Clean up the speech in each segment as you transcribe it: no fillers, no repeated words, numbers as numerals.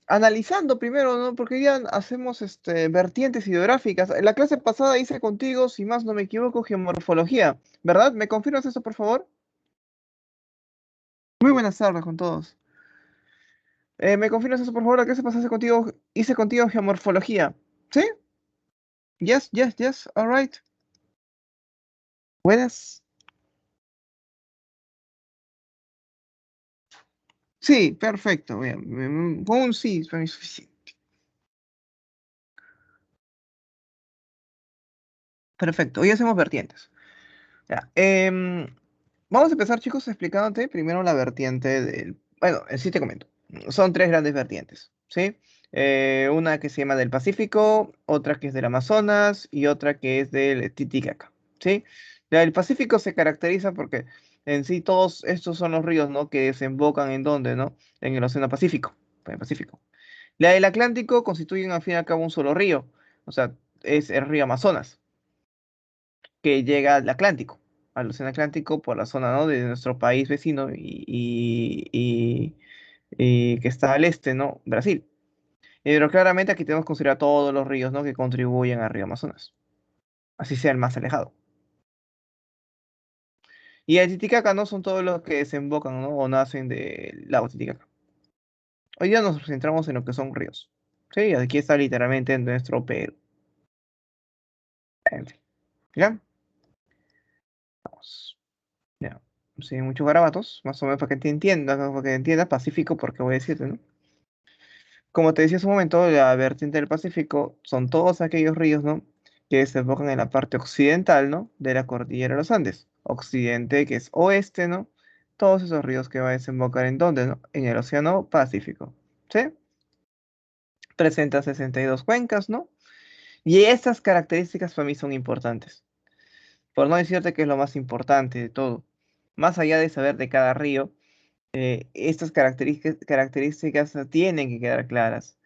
analizando primero, ¿no? Porque ya hacemos vertientes hidrográficas. En la clase pasada hice contigo, si más no me equivoco, geomorfología, ¿verdad? ¿Me confirmas eso, por favor? Muy buenas tardes con todos. ¿Me confirmas eso, por favor? La clase pasada hice contigo geomorfología. ¿Sí? Yes, yes, yes, all right. Buenas. Sí, perfecto. Bien, con un sí, para mí es suficiente. Perfecto, hoy hacemos vertientes. Ya, vamos a empezar, chicos, explicándote primero la vertiente del... Bueno, en sí te comento. Son tres grandes vertientes, ¿sí? Una que se llama del Pacífico, otra que es del Amazonas y otra que es del Titicaca, ¿sí? La del Pacífico se caracteriza porque en sí todos estos son los ríos, ¿no? Que desembocan en dónde, ¿no? En el Océano Pacífico, en el Pacífico. La del Atlántico constituyen al fin y al cabo un solo río, o sea, es el río Amazonas que llega al Atlántico, al Océano Atlántico por la zona, ¿no? de nuestro país vecino y que está al este, ¿no? Brasil. Pero claramente aquí tenemos que considerar todos los ríos, ¿no? que contribuyen al río Amazonas, así sea el más alejado. Y el Titicaca no son todos los que desembocan, ¿no? o nacen del lago Titicaca. Hoy día nos centramos en lo que son ríos. Sí, aquí está literalmente en nuestro Perú. En fin, ¿ya? Vamos. Ya. Sin muchos garabatos, más o menos para que entiendas Pacífico, porque voy a decirte, ¿no? Como te decía hace un momento, la vertiente del Pacífico son todos aquellos ríos, ¿no? que desembocan en la parte occidental, ¿no? de la cordillera de los Andes. Occidente, que es oeste, ¿no? Todos esos ríos que va a desembocar en dónde, ¿no? En el Océano Pacífico. ¿Sí? Presenta 62 cuencas, ¿no? Y estas características para mí son importantes. Por no decirte que es lo más importante de todo. Más allá de saber de cada río, estas características tienen que quedar claras.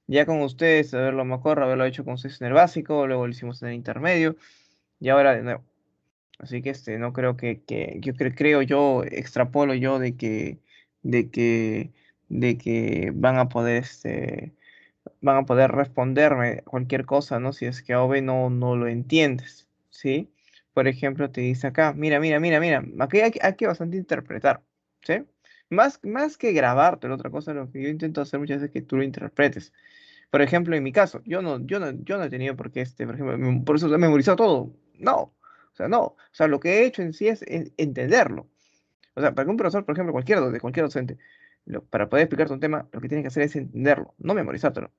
Ya con ustedes, haberlo mejor, haberlo hecho con ustedes en el básico, luego lo hicimos en el intermedio, y ahora de nuevo. Así que no creo yo creo yo, extrapolo yo de que, de que van a poder responderme cualquier cosa, ¿no? Si es que a OV no lo entiendes, ¿sí? Por ejemplo, te dice acá, mira, aquí hay bastante interpretar, ¿sí? Más que grabarte, la otra cosa, lo que yo intento hacer muchas veces es que tú lo interpretes. Por ejemplo, en mi caso, yo no he tenido por qué, por ejemplo, por eso he memorizado todo. No, o sea, no. O sea, lo que he hecho en sí es entenderlo. O sea, para que un profesor, por ejemplo, de cualquier docente, para poder explicarte un tema, lo que tiene que hacer es entenderlo, no memorizártelo.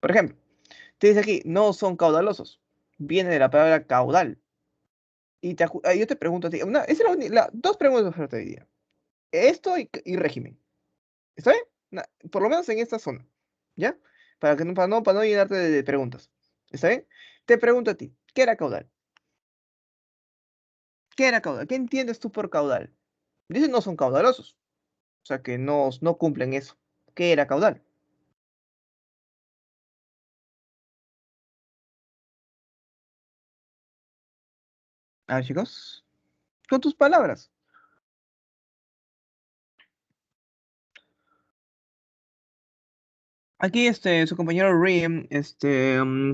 Por ejemplo, te dice aquí, no son caudalosos. Viene de la palabra caudal. Y yo te pregunto a ti, esa es dos preguntas para hoy día. Esto y régimen. ¿Está bien? Por lo menos en esta zona. ¿Ya? Para no llenarte de preguntas. ¿Está bien? Te pregunto a ti, ¿qué era caudal? ¿Qué era caudal? ¿Qué entiendes tú por caudal? Dicen no son caudalosos. O sea que no cumplen eso. ¿Qué era caudal? A ver, chicos, con tus palabras. Aquí su compañero Riem,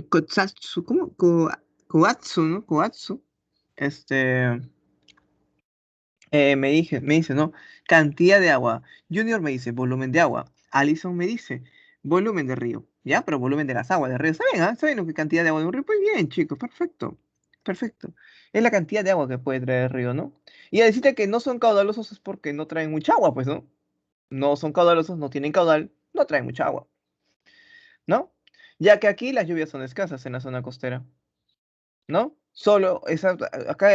Kotsatsu, ¿cómo? Koatsu, ¿no? Koatsu. Este, me dice, ¿no? Cantidad de agua. Junior me dice volumen de agua. Alison me dice volumen de río. ¿Ya? Pero volumen de las aguas del río. ¿Saben, ah? ¿Saben lo que cantidad de agua de un río? Pues bien, chicos, perfecto. Perfecto. Es la cantidad de agua que puede traer el río, ¿no? Y a decirte que no son caudalosos es porque no traen mucha agua, pues, ¿no? No son caudalosos, no tienen caudal, no traen mucha agua, ¿no? Ya que aquí las lluvias son escasas en la zona costera, ¿no? Acá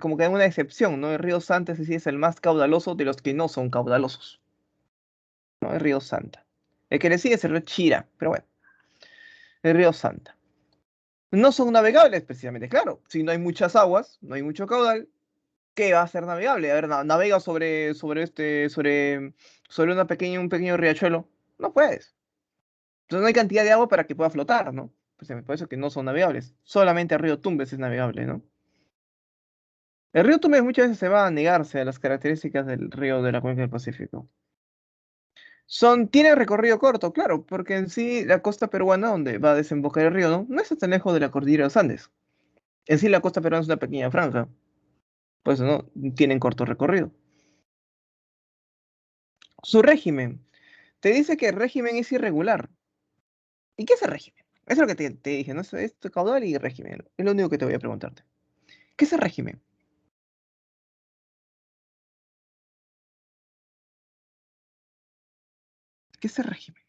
como que hay una excepción, ¿no? El río Santa ese sí es el más caudaloso de los que no son caudalosos, ¿no? El río Santa. El que le sigue es el río Chira, pero bueno, el río Santa. No son navegables, precisamente, claro. Si no hay muchas aguas, no hay mucho caudal, ¿qué va a ser navegable? A ver, navega sobre un pequeño riachuelo. No puedes. Entonces no hay cantidad de agua para que pueda flotar, ¿no? Pues por eso que no son navegables. Solamente el río Tumbes es navegable, ¿no? El río Tumbes muchas veces se va a negarse a las características del río de la cuenca del Pacífico. Tiene recorrido corto, claro, porque en sí la costa peruana, donde va a desembocar el río, no está tan lejos de la cordillera de los Andes. En sí la costa peruana es una pequeña franja, por eso no tienen corto recorrido. Su régimen. Te dice que el régimen es irregular. ¿Y qué es el régimen? Eso es lo que te dije, ¿no? Es tu caudal y régimen. Es lo único que te voy a preguntarte. ¿Qué es el régimen? ¿Qué es el régimen?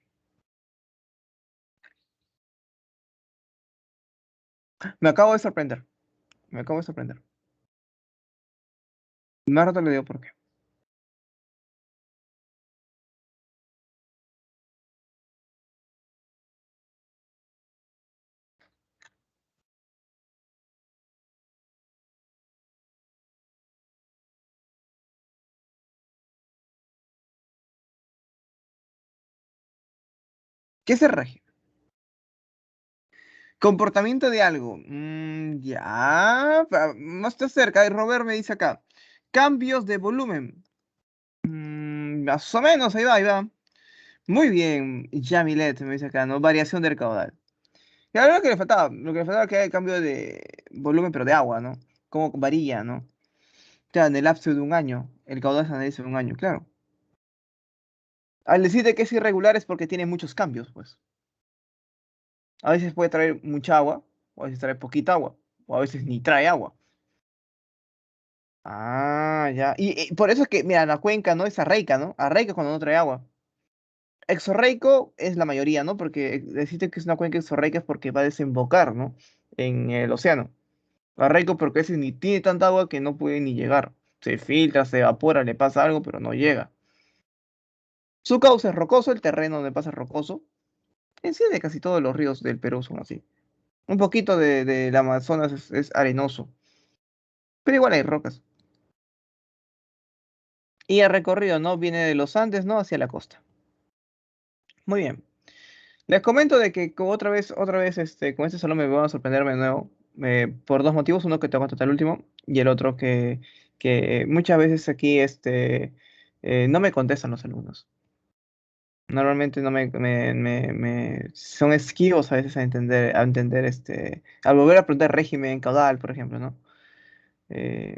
Me acabo de sorprender. Me acabo de sorprender. Más rato le digo por qué. ¿Qué es el régimen? Comportamiento de algo. Ya. Más está cerca. Robert me dice acá. Cambios de volumen. Más o menos, ahí va, ahí va. Muy bien. Yamilet me dice acá, ¿no? Variación del caudal. Y ahora lo que le faltaba. Lo que le faltaba que hay cambio de volumen, pero de agua, ¿no? Cómo varía, ¿no? Claro, en el lapso de un año. El caudal se analiza en un año, claro. Al decirte que es irregular es porque tiene muchos cambios, pues. A veces puede traer mucha agua, o a veces trae poquita agua, o a veces ni trae agua. Ah, ya. Y por eso es que, mira, la cuenca no es arreica, ¿no? Arreica cuando no trae agua. Exorreico es la mayoría, ¿no? Porque decirte que es una cuenca exorreica es porque va a desembocar, ¿no? En el océano. Arreico porque ese ni tiene tanta agua que no puede ni llegar. Se filtra, se evapora, le pasa algo, pero no llega. Su cauce es rocoso, el terreno donde pasa es rocoso. En sí, de casi todos los ríos del Perú son así. Un poquito del Amazonas es arenoso, pero igual hay rocas. Y el recorrido, ¿no? Viene de los Andes, ¿no? Hacia la costa. Muy bien. Les comento de que otra vez, con este solo me van a sorprenderme de nuevo. Por dos motivos. Uno que te voy a contar el último. Y el otro que muchas veces aquí, no me contestan los alumnos. Normalmente no son esquivos a veces al volver a preguntar régimen caudal, por ejemplo, ¿no?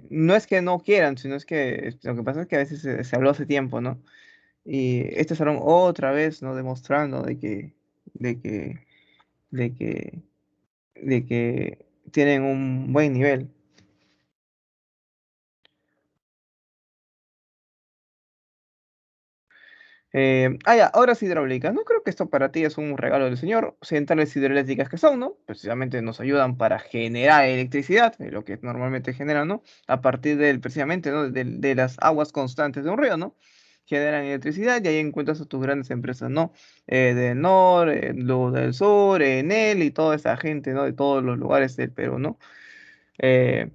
No es que no quieran, sino es que lo que pasa es que a veces se habló hace tiempo, ¿no? Y este salón otra vez, ¿no? Demostrando de que, de que, de que tienen un buen nivel. Ya, obras hidráulicas. No creo que esto para ti es un regalo del Señor. Centrales hidroeléctricas que son, ¿no? Precisamente nos ayudan para generar electricidad, lo que normalmente generan, ¿no? A partir precisamente, ¿no? De las aguas constantes de un río, ¿no? Generan electricidad y ahí encuentras a tus grandes empresas, ¿no? Del norte, Luz del Sur, Enel y toda esa gente, ¿no? De todos los lugares del Perú, ¿no? Eh,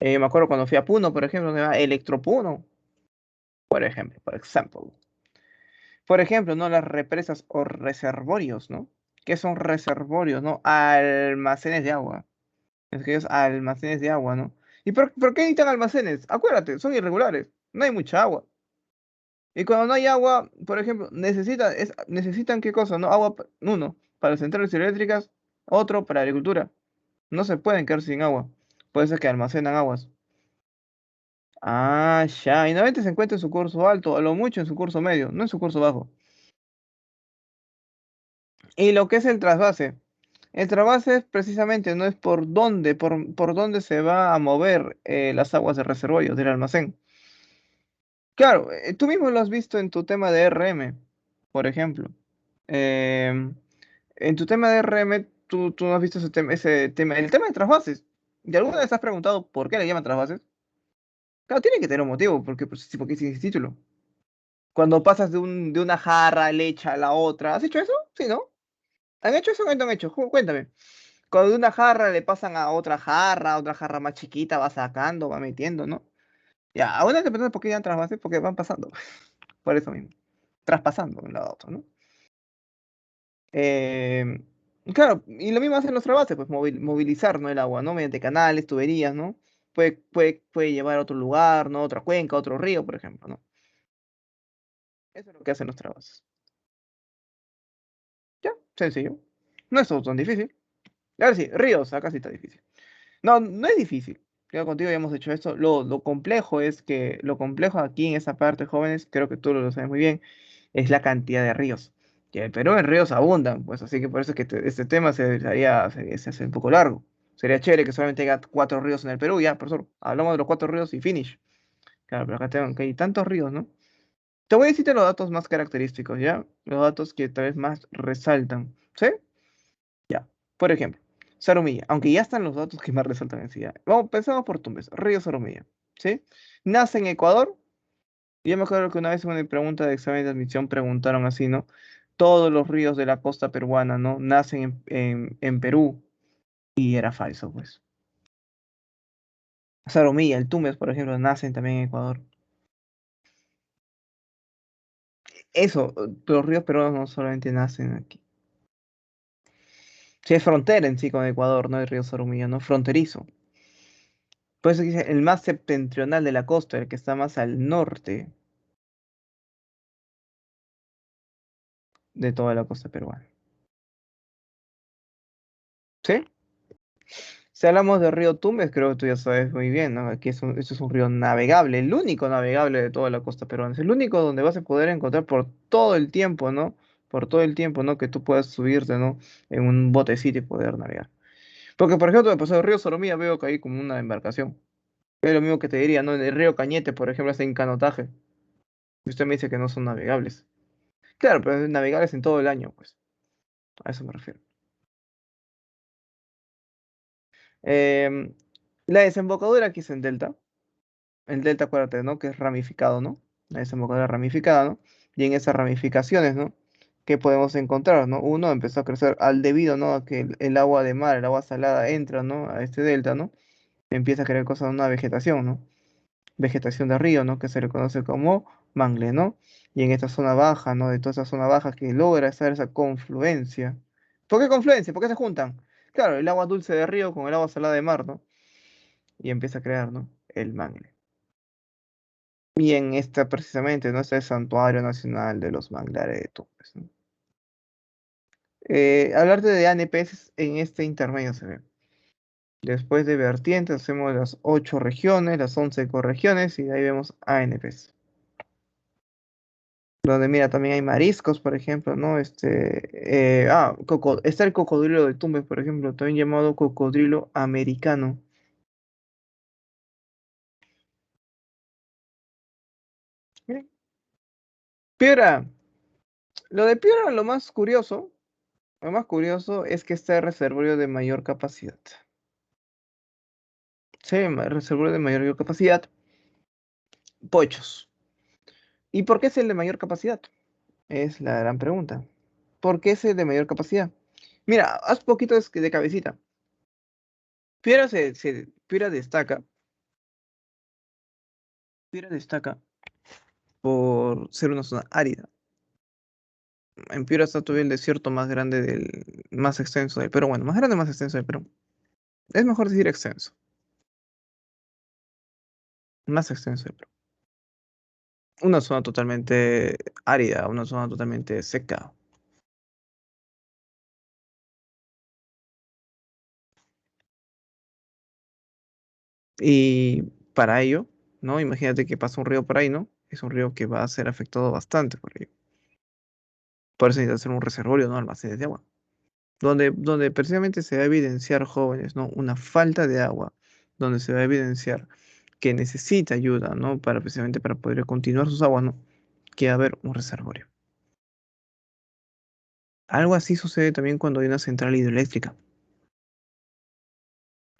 Me acuerdo cuando fui a Puno, por ejemplo, donde va Electropuno, por ejemplo, por ejemplo. Por ejemplo, ¿no? Las represas o reservorios, ¿no? ¿Qué son reservorios, no? Almacenes de agua. Es que es almacenes de agua, ¿no? ¿Y por qué necesitan almacenes? Acuérdate, son irregulares. No hay mucha agua. Y cuando no hay agua, por ejemplo, necesitan ¿qué cosa? ¿No? Agua, uno, para centrales eléctricas, otro para agricultura. No se pueden quedar sin agua. Por eso es que almacenan aguas. Ah, ya. Y normalmente se encuentra en su curso alto, a lo mucho en su curso medio, no en su curso bajo. Y lo que es el trasvase. El trasvase precisamente no es por dónde se va a mover las aguas de reservorio del almacén. Claro, tú mismo lo has visto en tu tema de RM, por ejemplo. Em, en tu tema de RM, tú no has visto ese tema, el tema de trasvases. ¿Y alguna vez has preguntado por qué le llaman trasvases? Claro, tiene que tener un motivo, porque, pues, sí, porque tiene ese título. Cuando pasas de una jarra leche a la otra, ¿has hecho eso? Sí, ¿no? ¿Han hecho eso o no han hecho? Cuéntame. Cuando de una jarra le pasan a otra jarra más chiquita, va sacando, va metiendo, ¿no? Ya, a una te preguntas por qué ya trasvases, porque van pasando, por eso mismo, traspasando de un lado a otro, ¿no? Eh, claro, y lo mismo hacen los trasvases, pues movilizar, ¿no? El agua, ¿no? Mediante canales, tuberías, ¿no? Puede llevar a otro lugar, ¿no? Otra cuenca, otro río, por ejemplo, ¿no? Eso es lo que hacen los trasvases. Sencillo. No es todo tan difícil. A ver, sí, ríos, acá sí está difícil. No, no es difícil. Creo que contigo ya hemos hecho esto. Lo complejo es que, lo complejo aquí en esa parte, jóvenes, creo que tú lo sabes muy bien, es la cantidad de ríos. Que en Perú en ríos abundan, pues así que por eso es que este tema se hace un poco largo. Sería chévere que solamente haya 4 ríos en el Perú, ya, profesor. Hablamos de los 4 ríos y finish. Claro, pero acá tengo que hay tantos ríos, ¿no? Te voy a decirte los datos más característicos, ¿ya? Los datos que tal vez más resaltan, ¿sí? Ya. Por ejemplo, Sarumilla, aunque ya están los datos que más resaltan en sí. Ya. Vamos, pensamos por Tumbes, Río Sarumilla, ¿sí? Nace en Ecuador. Y yo me acuerdo que una vez en una pregunta de examen de admisión preguntaron así, ¿no? Todos los ríos de la costa peruana, ¿no? Nacen en Perú. Y era falso, pues. Sarumilla, el Tumbes, por ejemplo, nacen también en Ecuador. Eso, los ríos peruanos no solamente nacen aquí. Sí, es frontera en sí con Ecuador, ¿no? El río Sarumilla, ¿no? Fronterizo. Por eso dice el más septentrional de la costa, el que está más al norte de toda la costa peruana. ¿Sí? Si hablamos del río Tumbes, creo que tú ya sabes muy bien, ¿no? Aquí esto es un río navegable, el único navegable de toda la costa peruana. Es el único donde vas a poder encontrar por todo el tiempo, ¿no? Por todo el tiempo, ¿no? Que tú puedas subirte, ¿no? En un botecito y poder navegar. Porque, por ejemplo, me pasó el río Soromía, veo que hay como una embarcación. Es lo mismo que te diría, ¿no? En el río Cañete, por ejemplo, hacen canotaje. Y usted me dice que no son navegables. Claro, pero navegables en todo el año, pues. A eso me refiero. Em, la desembocadura aquí es en delta. El delta, acuérdate, ¿no? Que es ramificado, ¿no? La desembocadura ramificada, ¿no? Y en esas ramificaciones, ¿no? ¿Qué podemos encontrar, ¿no? Uno empezó a crecer al debido, ¿no? A que el agua de mar, el agua salada entra, ¿no? A este delta, ¿no? Empieza a crear cosas, una vegetación, ¿no? Vegetación de río, ¿no? Que se le conoce como mangle, ¿no? Y en esta zona baja, ¿no? De toda esa zona baja que logra estar esa confluencia. ¿Por qué confluencia? ¿Por qué se juntan? Claro, el agua dulce de río con el agua salada de mar, ¿no? Y empieza a crear, ¿no? El mangle. Y en esta precisamente, ¿no? Está el Santuario Nacional de los Manglares de Tumbes, ¿no? Hablarte de ANPs en este intermedio se ve. Después de vertientes hacemos las 8 regiones, las 11 ecorregiones y de ahí vemos ANPs. Donde mira, también hay mariscos, por ejemplo, ¿no? Está el cocodrilo de Tumbes, por ejemplo, también llamado cocodrilo americano. Miren, Piura. Lo de Piura, lo más curioso es que está el reservorio de mayor capacidad. Sí, reservorio de mayor capacidad, Pochos. ¿Y por qué es el de mayor capacidad? Es la gran pregunta. ¿Por qué es el de mayor capacidad? Mira, haz poquito de cabecita. Piura destaca por ser una zona árida. En Piura está todavía el desierto más grande más extenso del Perú. Bueno, más grande, más extenso del Perú. Es mejor decir extenso. Más extenso del Perú. Una zona totalmente árida, una zona totalmente seca. Y para ello, ¿no? Imagínate que pasa un río por ahí, ¿no? Es un río que va a ser afectado bastante por ello. Por eso necesita hacer un reservorio, ¿no? Almacenes de agua. Donde precisamente se va a evidenciar, jóvenes, ¿no? Una falta de agua. Donde se va a evidenciar que necesita ayuda, ¿no? Para precisamente para poder continuar sus aguas, ¿no? Que va a haber un reservorio. Algo así sucede también cuando hay una central hidroeléctrica.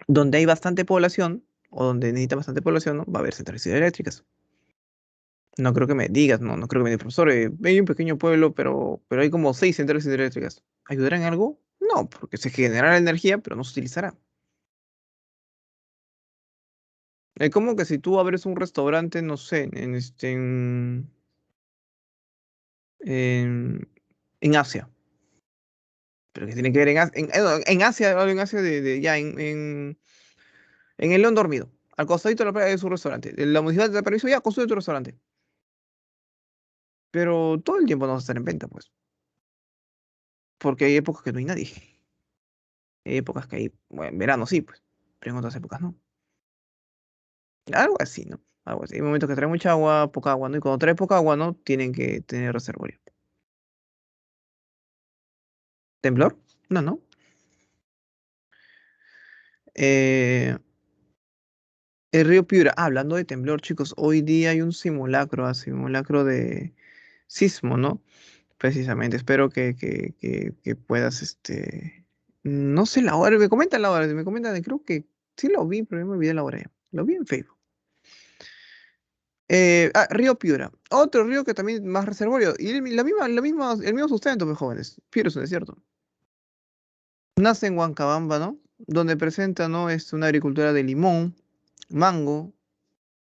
Donde hay bastante población, o donde necesita bastante población, ¿no? Va a haber centrales hidroeléctricas. No creo que me digas, no creo que me digas, profesor, hay un pequeño pueblo, pero hay como 6 centrales hidroeléctricas. ¿Ayudará en algo? No, porque se generará energía, pero no se utilizará. Es como que si tú abres un restaurante, no sé, en, en Asia, pero que tiene que ver en Asia, hablo en Asia ya, en el León Dormido, al costadito de la playa de su restaurante. La municipalidad te da permiso, ya, construye tu restaurante. Pero todo el tiempo no va a estar en venta, pues. porque hay épocas que no hay nadie. Hay épocas que hay, bueno, en verano sí, pues, pero en otras épocas no. Algo así, ¿no? Algo así. Hay momentos que trae mucha agua, poca agua, ¿no? Y cuando trae poca agua, ¿no? Tienen que tener reservorio. ¿Temblor? No, no. Eh, el río Piura. Ah, hablando de temblor, chicos, hoy día hay un simulacro de sismo, ¿no? Precisamente. Espero que puedas, no sé la hora, me comentan la hora, me comentan, creo que sí lo vi, pero yo me olvidé la hora ya. Lo vi en Facebook. Río Piura. Otro río que también más reservorio. Y el mismo sustento, pues, jóvenes. Piura es un desierto. Nace en Huancabamba, ¿no? Donde presenta, ¿no? Es una agricultura de limón, mango,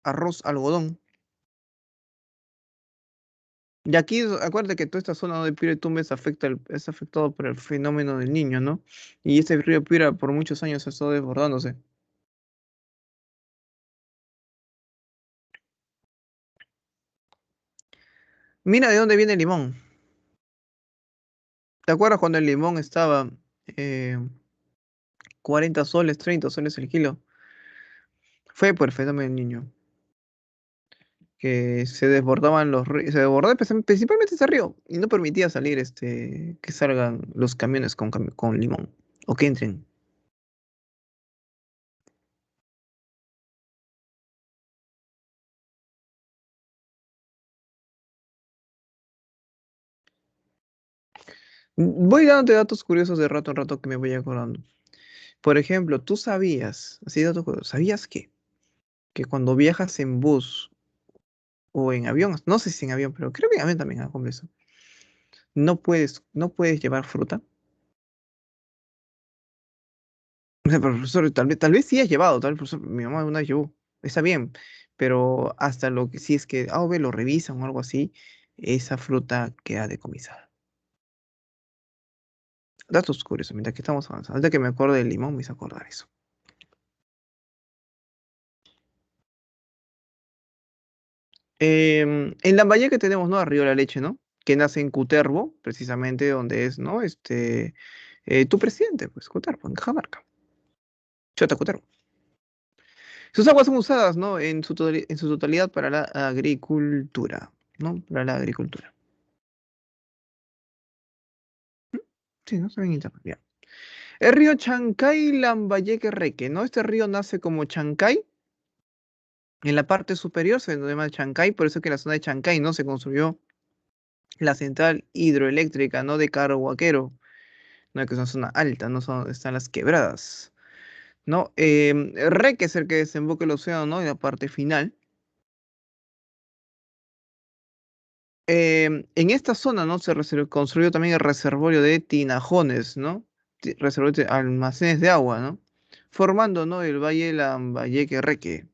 arroz, algodón. Y aquí, acuérdate que toda esta zona, ¿no? De Piura y Tumbes es afectado por el fenómeno del niño, ¿no? Y este río Piura por muchos años ha estado desbordándose. Mira de dónde viene el limón. ¿Te acuerdas cuando el limón estaba 40 soles, 30 soles el kilo? Fue por el fenómeno del niño. Que se desbordaban los ríos, se desbordaba principalmente ese río y no permitía salir que salgan los camiones con limón o que entren. Voy dándote datos curiosos de rato en rato que me voy acordando. Por ejemplo, tú sabías, así datos curiosos, ¿sabías que cuando viajas en bus o en avión, no sé si en avión, pero creo que en avión también hago eso, no puedes llevar fruta? O sea, pero, profesor, tal vez sí has llevado, tal vez profesor, mi mamá una vez llevó, está bien, pero hasta lo que sí es que A o B lo revisan o algo así, esa fruta queda decomisada. Datos curiosos, mientras que estamos avanzando. Antes que me acuerdo del limón, me hizo acordar eso. En Lambayeque tenemos, ¿no? A Río La Leche, ¿no? Que nace en Cutervo, precisamente donde es, ¿no? Tu presidente, pues, Cutervo, en Cajamarca. Chota Cutervo. Sus aguas son usadas, ¿no? En su totalidad para la agricultura, ¿no? Para la agricultura. Sí, no se ven internet. Bien. El río Chancay Lambayeque Reque, ¿no? Este río nace como Chancay. En la parte superior se denomina Chancay, por eso que en la zona de Chancay, ¿no? Se construyó la central hidroeléctrica, ¿no? De Carhuaquero, ¿no? Que es una zona alta, ¿no? Están las quebradas, ¿no? Reque es el que desemboca el océano, ¿no? En la parte final. En esta zona, ¿no? Se construyó también el reservorio de Tinajones, ¿no? Reservorio de almacenes de agua, ¿no? Formando, ¿no? El Valle Lambayeque-Reque.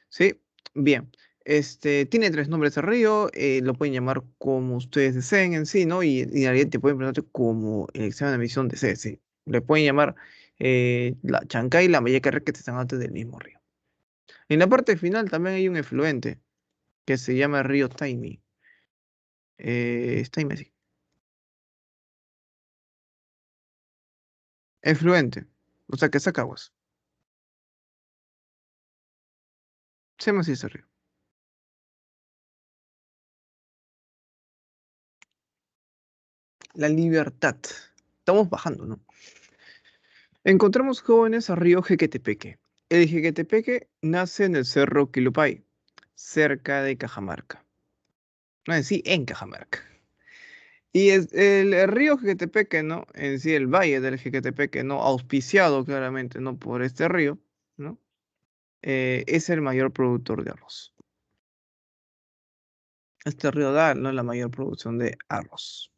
Sí, bien. Tiene tres nombres el río, lo pueden llamar como ustedes deseen en sí, ¿no? Y en realidad te pueden preguntar como el examen de admisión desee, sí. Le pueden llamar la Chancay y la Lambayeque-Reque, que están antes del mismo río. En la parte final también hay un efluente que se llama el río Taimi. Taimi, sí. Efluente, o sea que saca aguas. Se llama así ese río. La Libertad. Estamos bajando, ¿no? Encontramos jóvenes a río Jequetepeque. El Jequetepeque nace en el cerro Quilupay, cerca de Cajamarca. No en sí, en Cajamarca. Y es el río Jequetepeque, ¿no? En sí, el valle del Jequetepeque, ¿no? Auspiciado claramente, ¿no? Por este río, ¿no? Es el mayor productor de arroz. Este río da, ¿no? La mayor producción de arroz.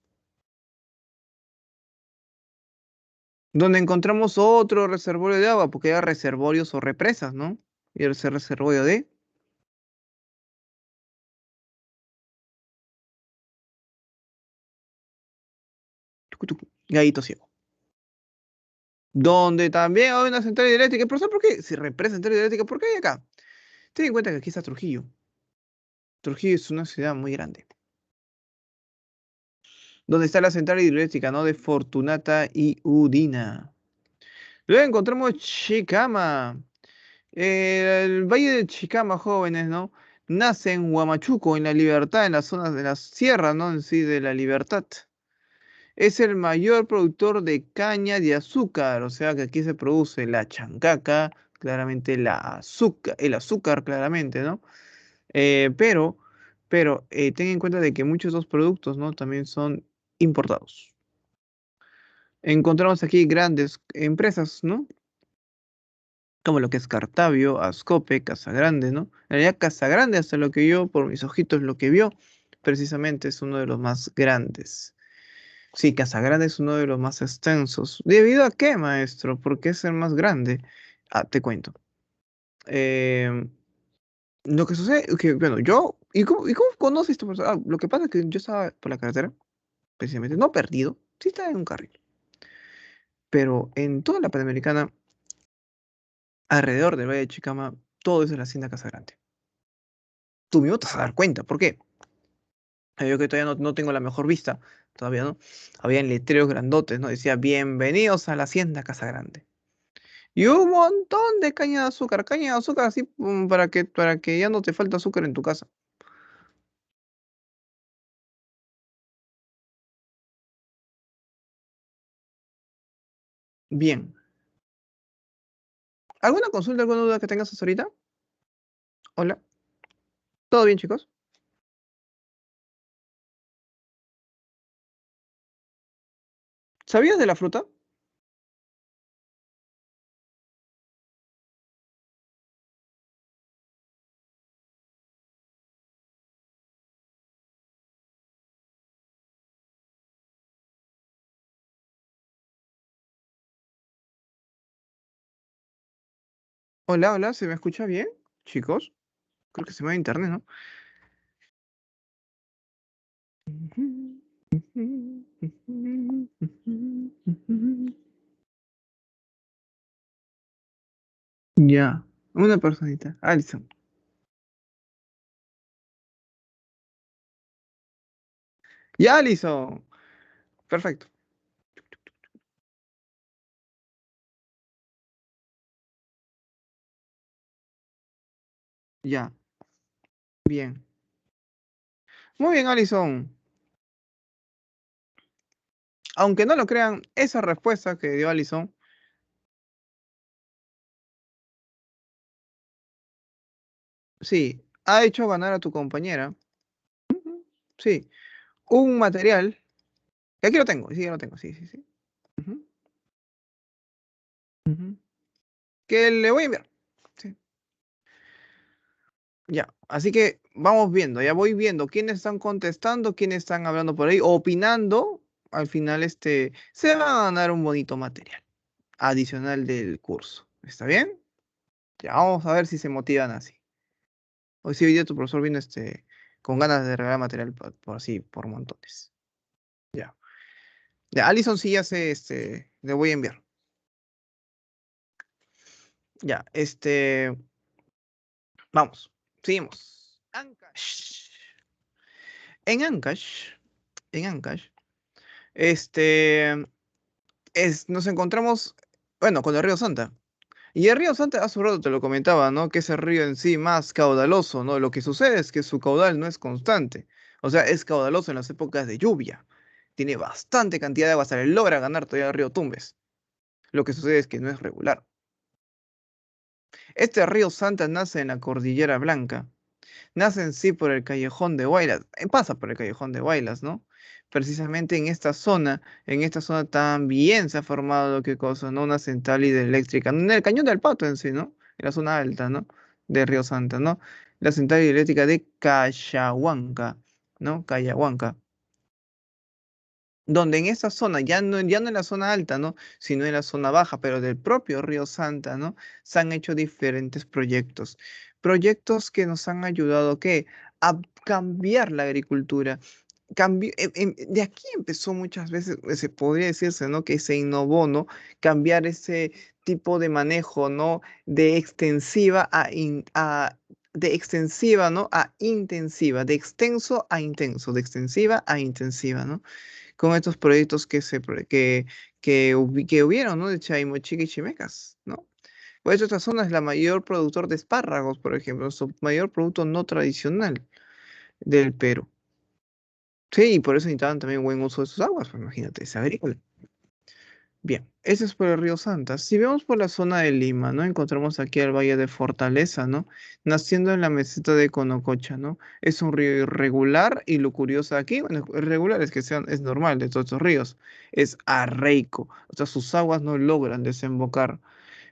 Donde encontramos otro reservorio de agua, porque hay reservorios o represas, ¿no? Y ese reservorio de tucu, tucu, Gallito Ciego. Donde también hay una central hidroeléctrica. Profesor, ¿por qué? Si represa central hidroeléctrica, ¿por qué hay acá? Ten en cuenta que aquí está Trujillo. Trujillo es una ciudad muy grande. donde está la central hidroeléctrica, ¿no? De Fortunata y Udina. Luego encontramos Chicama. El Valle de Chicama, jóvenes, ¿no? Nace en Huamachuco, en La Libertad, en las zonas de la sierra, ¿no? En sí, de La Libertad. Es el mayor productor de caña de azúcar, o sea que aquí se produce la chancaca, claramente el azúcar, claramente, ¿no? Eh, pero, pero ten en cuenta de que muchos de estos productos, ¿no? También son importados. Encontramos aquí grandes empresas, ¿no? Como lo que es Cartavio, Ascope, Casagrande, ¿no? En realidad Casagrande, hasta lo que yo, por mis ojitos, lo que vio, precisamente es uno de los más grandes. Sí, Casagrande es uno de los más extensos. ¿Debido a qué, maestro? ¿Por qué es el más grande? Ah, te cuento. Em, lo que sucede es que, bueno, yo... ¿Y cómo conoces esta persona? Ah, lo que pasa es que yo estaba por la carretera, precisamente, no perdido, sí estaba en un carril. Pero en toda la Panamericana, alrededor del Valle de Chicama, todo es de la hacienda Casagrande. Tú mismo te vas a dar cuenta. ¿Por qué? Yo que todavía no tengo la mejor vista, todavía no. Habían letreros grandotes, ¿no? Decía, bienvenidos a la hacienda Casagrande. Y un montón de caña de azúcar así para que ya no te falte azúcar en tu casa. Bien. ¿Alguna consulta, alguna duda que tengas hasta ahorita? Hola. ¿Todo bien, chicos? ¿Sabías de la fruta? Hola, hola, ¿se me escucha bien, chicos? Creo que se me va internet, ¿no? Ya, una personita. Alison. Ya, Alison. Perfecto. Ya, bien. Muy bien, Alison. Aunque no lo crean, esa respuesta que dio Alison, sí, ha hecho ganar a tu compañera. Ujú, sí, un material. Y aquí lo tengo, sí, ya lo tengo, sí, sí, sí. Ujú, ujú. Que le voy a enviar. Sí, ya. Así que vamos viendo, ya voy viendo quiénes están contestando, quiénes están hablando por ahí, opinando. Al final, se va a ganar un bonito material adicional del curso. ¿Está bien? Ya vamos a ver si se motivan así. Hoy sí, hoy día tu profesor vino con ganas de regalar material por así, por montones. Ya. Ya, Alison sí ya se, le voy a enviar. Ya, vamos, seguimos. Ancash. En Ancash, en Ancash, este, nos encontramos, bueno, con el río Santa. Y el río Santa, hace un rato te lo comentaba, ¿no? Que es el río en sí más caudaloso, ¿no? Lo que sucede es que su caudal no es constante. O sea, es caudaloso en las épocas de lluvia. Tiene bastante cantidad de agua, hasta le logra ganar todavía el río Tumbes. Lo que sucede es que no es regular. Este río Santa nace en la Cordillera Blanca. Nace en sí por el Callejón de Huaylas. Pasa por el Callejón de Huaylas, ¿no? Precisamente en esta zona también se ha formado lo que cosa, ¿no? Una central hidroeléctrica. En el Cañón del Pato en sí, ¿no? En la zona alta, ¿no? De Río Santa, ¿no? La central hidroeléctrica de Cayahuanca, ¿no? Cayahuanca, donde en esa zona, ya no en la zona alta, ¿no? Sino en la zona baja, pero del propio Río Santa, ¿no? Se han hecho diferentes proyectos. Proyectos que nos han ayudado, ¿qué? A cambiar la agricultura. De aquí empezó muchas veces, se podría decirse, ¿no? Que se innovó, ¿no? Cambiar ese tipo de manejo, ¿no? De extensiva a de extensiva, ¿no? A intensiva, de extenso a intenso, de extensiva a intensiva, ¿no? Con estos proyectos que hubieron, ¿no? De Chaimochica y Chimecas, ¿no? Por eso esta zona es la mayor productor de espárragos, por ejemplo, su mayor producto no tradicional del Perú. Sí, y por eso necesitaban también buen uso de sus aguas, pues imagínate, es agrícola. Bien, ese es por el río Santa. Si vemos por la zona de Lima, ¿no? Encontramos aquí el Valle de Fortaleza, ¿no? Naciendo en la meseta de Conococha, ¿no? Es un río irregular y lo curioso aquí, bueno, irregular es que sean, es normal de todos estos ríos, es arreico, o sea, sus aguas no logran desembocar.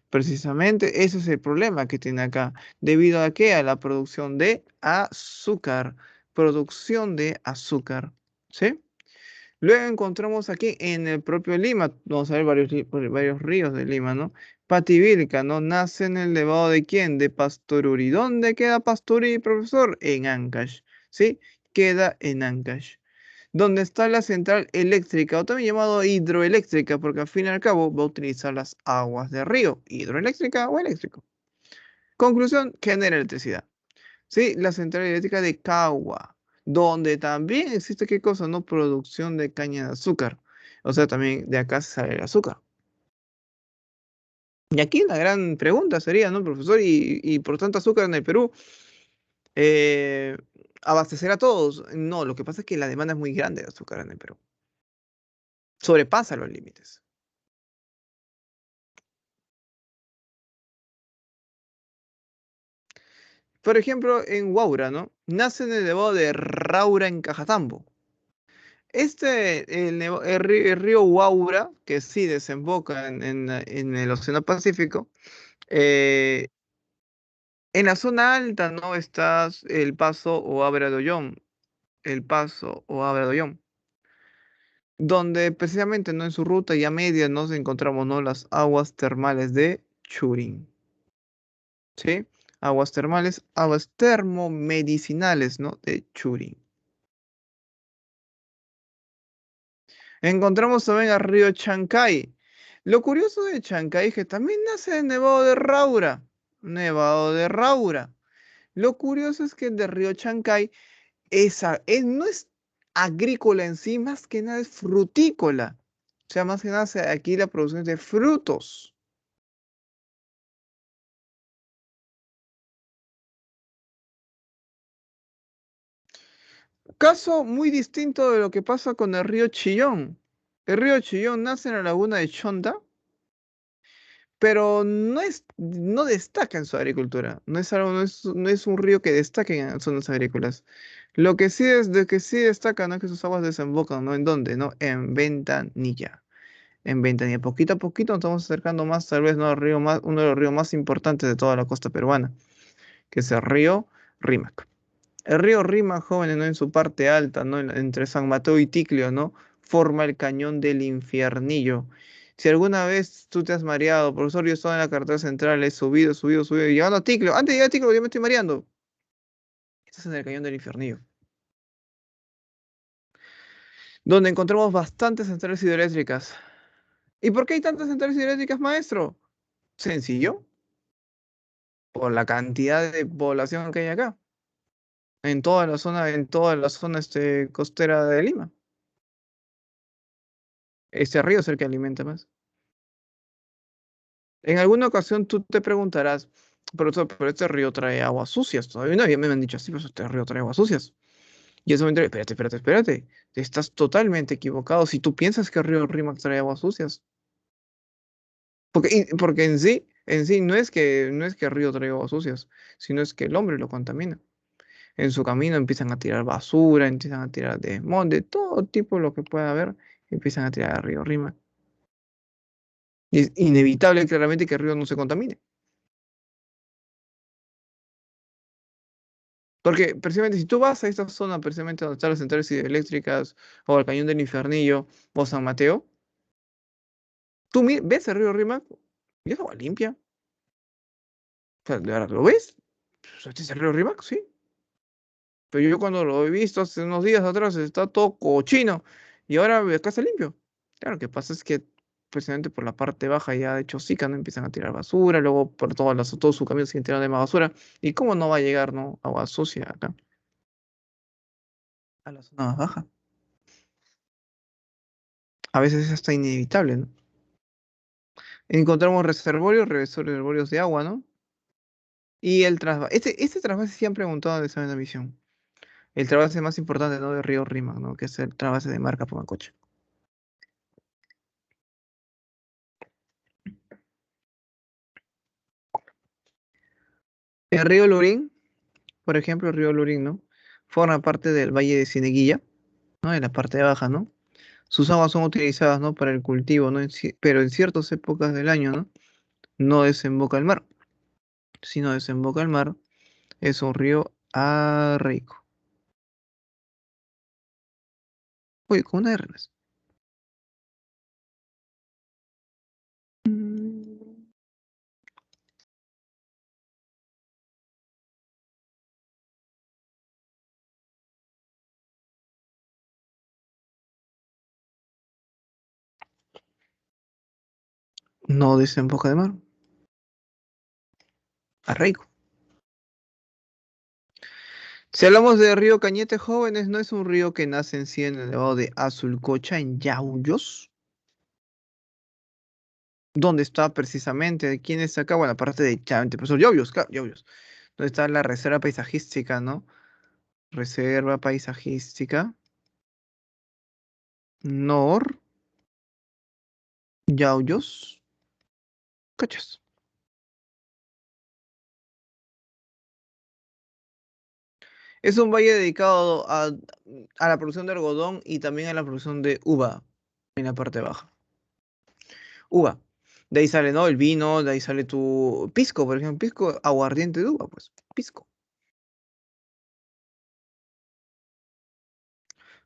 Precisamente ese es el problema que tiene acá. ¿Debido a qué? A la producción de azúcar. Producción de azúcar. ¿Sí? Luego encontramos aquí en el propio Lima, vamos a ver varios ríos de Lima, ¿no? Pativilca, ¿no? Nace en el elevado de quién? De Pastoruri. ¿Dónde queda Pastoruri, profesor? En Ancash, ¿sí? Queda en Ancash. Donde está la central eléctrica, o también llamado hidroeléctrica, porque al fin y al cabo va a utilizar las aguas de río, hidroeléctrica o eléctrico. Conclusión, genera electricidad. Sí, la central eléctrica de Cagua, donde también existe, ¿qué cosa? No, producción de caña de azúcar. O sea, también de acá sale el azúcar. Y aquí la gran pregunta sería, ¿no, profesor? Y por tanto azúcar en el Perú, eh, ¿abastecer a todos? No, lo que pasa es que la demanda es muy grande de azúcar en el Perú. Sobrepasa los límites. Por ejemplo, en Huaura, ¿no? Nace en el nevado de Raura en Cajatambo. El río Huaura, que sí desemboca en el Océano Pacífico, eh, en la zona alta, ¿no? Está el Paso o Abra de Ollón, el Paso o Abra de Ollón, donde precisamente, ¿no? En su ruta y a media nos encontramos, ¿no? Las aguas termales de Churín, ¿sí? Aguas termales, aguas termomedicinales, ¿no? De Churín. Encontramos también al río Chancay. Lo curioso de Chancay es que también nace en Nevado de Raura. Nevado de Raura. Lo curioso es que el de río Chancay no es agrícola en sí, más que nada es frutícola. O sea, más que nada aquí la producción es de frutos. Caso muy distinto de lo que pasa con el río Chillón. El río Chillón nace en la laguna de Chonta, pero no destaca en su agricultura. No es un río que destaque en zonas agrícolas. Lo que sí sí destaca, ¿no? Es que sus aguas desembocan, ¿no? ¿En dónde? ¿No? En Ventanilla. En Ventanilla. Poquito a poquito nos estamos acercando más, tal vez, ¿no? Uno de los ríos más importantes de toda la costa peruana, que es el río Rímac. El río Rímac, jóvenes, ¿no? En su parte alta, ¿no? Entre San Mateo y Ticlio, ¿no? Forma el cañón del Infiernillo. Si alguna vez tú te has mareado, profesor, yo estoy en la carretera central, he subido, subido, subido, y llegando a Ticlio, antes de llegar a Ticlio, yo me estoy mareando. Estás en el cañón del Infiernillo, donde encontramos bastantes centrales hidroeléctricas. ¿Y por qué hay tantas centrales hidroeléctricas, maestro? Sencillo, por la cantidad de población que hay acá, en toda la zona costera de Lima. Este río es el que alimenta más. En alguna ocasión tú te preguntarás, pero este río trae aguas sucias. Todavía no me han dicho así, pero este río trae aguas sucias. Y eso me enteré, espérate, espérate, espérate. Estás totalmente equivocado si tú piensas que el río Rímac trae aguas sucias. Porque en sí no es que el río traiga aguas sucias, sino es que el hombre lo contamina. En su camino empiezan a tirar basura, empiezan a tirar desmonte, todo tipo de lo que pueda haber, empiezan a tirar al río Rímac. Y es inevitable claramente que el río no se contamine. Porque precisamente si tú vas a esta zona, precisamente donde están las centrales hidroeléctricas, o al Cañón del Infernillo, o San Mateo, tú ves el río Rímac y es agua limpia. O sea, de verdad, ¿lo ves? Pues, ¿este es el río Rímac? Sí. Pero yo cuando lo he visto hace unos días atrás está todo cochino y ahora acá está limpio. Claro, lo que pasa es que precisamente por la parte baja ya de Chosica, ¿no? Empiezan a tirar basura, luego por todo su camino siguen tirando de más basura. ¿Y cómo no va a llegar, no? Agua sucia acá, a la zona más baja. A veces es hasta inevitable, ¿no? Encontramos reservorios de agua, ¿no? Y el trasvase. Este trasvase sí han preguntado en el examen de admisión. El trasvase más importante, ¿no? De Río Rímac, ¿no? Que es el trasvase de Marca Pumacocha. El río Lurín, por ejemplo, el río Lurín, ¿no? Forma parte del Valle de Cieneguilla, ¿no? En la parte baja, ¿no? Sus aguas son utilizadas, ¿no? Para el cultivo, ¿no? Pero en ciertas épocas del año, ¿no? No desemboca al mar. Si no desemboca al mar, es un río arreico. Uy, con una R. Mm, No desemboca de mar. Arreico. Si hablamos de río Cañete Jóvenes, ¿no es un río que nace en sí en el elevado de Azulcocha, en Yauyos? ¿Dónde está precisamente? ¿Quién está acá? Bueno, aparte de Chavante, profesor Yauyos, claro, Yauyos. ¿Dónde está la reserva paisajística, no? Reserva paisajística. Nor, Yauyos, Cachas. Es un valle dedicado a la producción de algodón y también a la producción de uva en la parte baja. Uva. De ahí sale, ¿no? El vino, de ahí sale tu pisco, por ejemplo, pisco, aguardiente de uva, pues, pisco.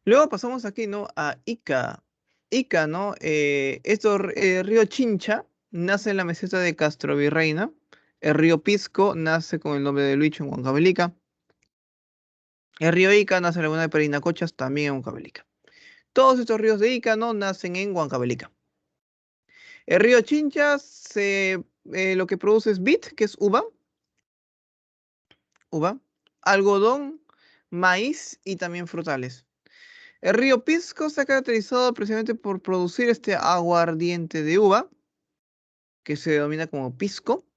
Luego pasamos aquí, ¿no? A Ica. Ica, ¿no? Río Chincha nace en la meseta de Castro Virreina. El río Pisco nace con el nombre de Luicho en Huancavelica. El río Ica nace en la laguna de Perinacochas, también en Huancavelica. Todos estos ríos de Ica, ¿no? Nacen en Huancavelica. El río Chincha lo que produce es vid, que es uva, algodón, maíz y también frutales. El río Pisco se ha caracterizado precisamente por producir este aguardiente de uva, que se denomina como pisco,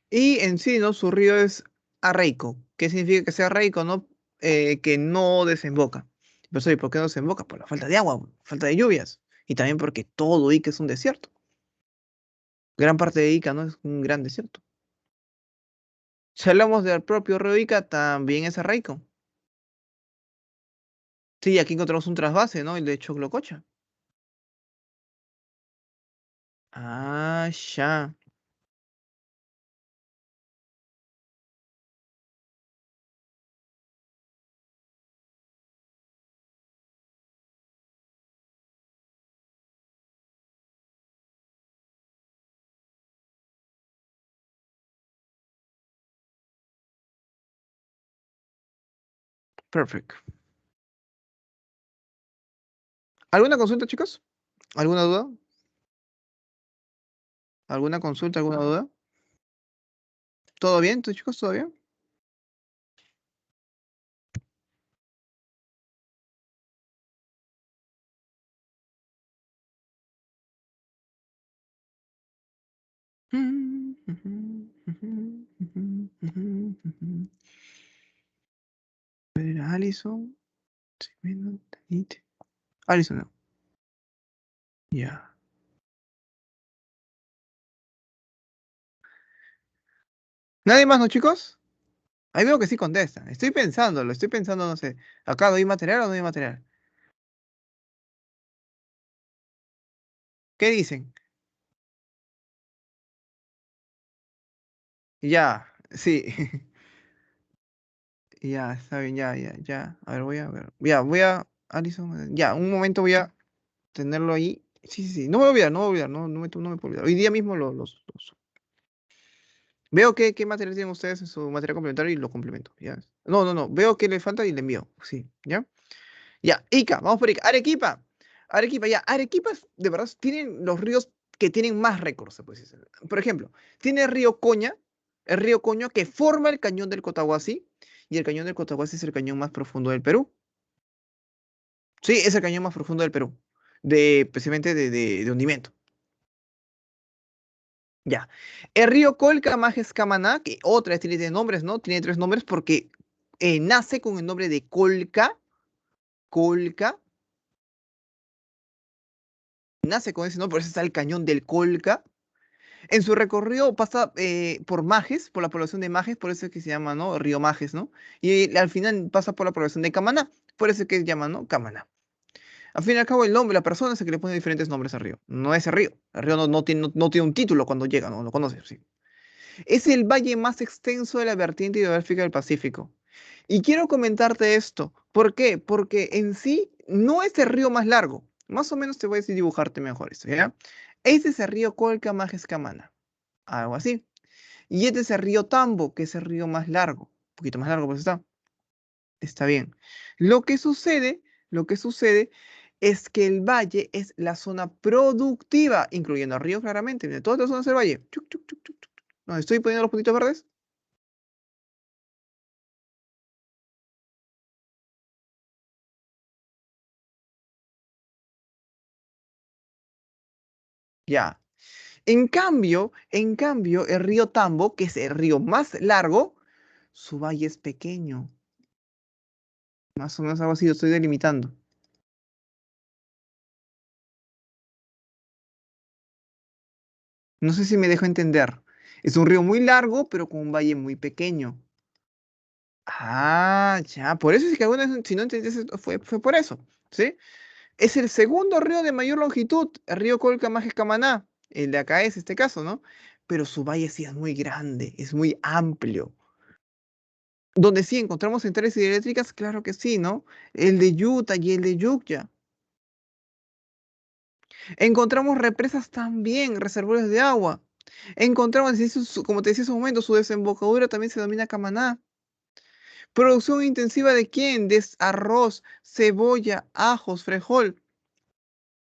y en sí, ¿no? Su río es arreico. ¿Qué significa que sea arreico, no? Que no desemboca. Pero, ¿y por qué no desemboca? Por la falta de agua, falta de lluvias, y también porque todo Ica es un desierto. Gran parte de Ica, ¿no? Es un gran desierto. Si hablamos del propio río Ica, también es arreico. Sí, aquí encontramos un trasvase, ¿no? El de Choclococha. Ah, ya. Perfect. ¿Alguna consulta, chicos? ¿Alguna duda? ¿Alguna consulta, alguna duda? ¿Todo bien, tú, chicos? ¿Todo bien? Alison. Alison, no. Ya. ¿Nadie más, no, chicos? Ahí veo que sí contestan. Estoy pensando, no sé. ¿Acá doy material o no doy material? ¿Qué dicen? Ya, sí. Ya, está bien, ya. A ver, voy a ver. Ya, Alison, ya, un momento voy a tenerlo ahí. Sí. No me voy a olvidar, no me puedo olvidar. Hoy día mismo los. Veo qué material tienen ustedes en su material complementario y lo complemento. ¿Ya? No. Veo qué le falta y le envío. Sí, ¿ya? Ya, Ica, vamos por Ica. Arequipa. Arequipa, ya. Arequipa, de verdad, tienen los ríos que tienen más récords, se puede decir. Por ejemplo, tiene el río Coña que forma el cañón del Cotahuasi, y el cañón del Cotahuasi es el cañón más profundo del Perú. Sí, es el cañón más profundo del Perú, precisamente de hundimiento. Ya. El río Colca, Majes Camaná, que otra vez tiene nombres, ¿no? Tiene tres nombres porque nace con el nombre de Colca, nace con ese nombre, por eso está el cañón del Colca. En su recorrido pasa por Majes, por la población de Majes, por eso es que se llama, ¿no? Río Majes, ¿no? Y al final pasa por la población de Camaná, por eso es que se llama, ¿no? Camaná. Al fin y al cabo, el nombre, la persona es el que le pone diferentes nombres al río. No es el río. El río no tiene un título cuando llega, no lo conoces, sí. Es el valle más extenso de la vertiente hidrográfica del Pacífico. Y quiero comentarte esto. ¿Por qué? Porque en sí no es el río más largo. Más o menos te voy a decir dibujarte mejor esto, ¿ya? Este es el río Colca Majes Camana. Algo así. Y este es el río Tambo, que es el río más largo. Un poquito más largo, pues está. Está bien. Lo que sucede, lo que sucede es que el valle es la zona productiva, incluyendo el río claramente. De todas las zonas del valle. Chuc, chuc, chuc, chuc, chuc. ¿Nos estoy poniendo los puntitos verdes? Ya. En cambio, el río Tambo, que es el río más largo, su valle es pequeño. Más o menos algo así, lo estoy delimitando. No sé si me dejo entender. Es un río muy largo, pero con un valle muy pequeño. Ah, ya, por eso es que algunas, si no entendías esto, fue por eso, ¿sí? Es el segundo río de mayor longitud, el río Colca-Majes-Camaná. El de acá es este caso, ¿no? Pero su valle sí es muy grande, es muy amplio. Donde sí encontramos centrales hidroeléctricas, claro que sí, ¿no? El de Utah y el de Yukya. Encontramos represas también, reservorios de agua. Encontramos, como te decía hace un momento, su desembocadura también se denomina Camaná. ¿Producción intensiva de quién? De arroz, cebolla, ajos, frijol.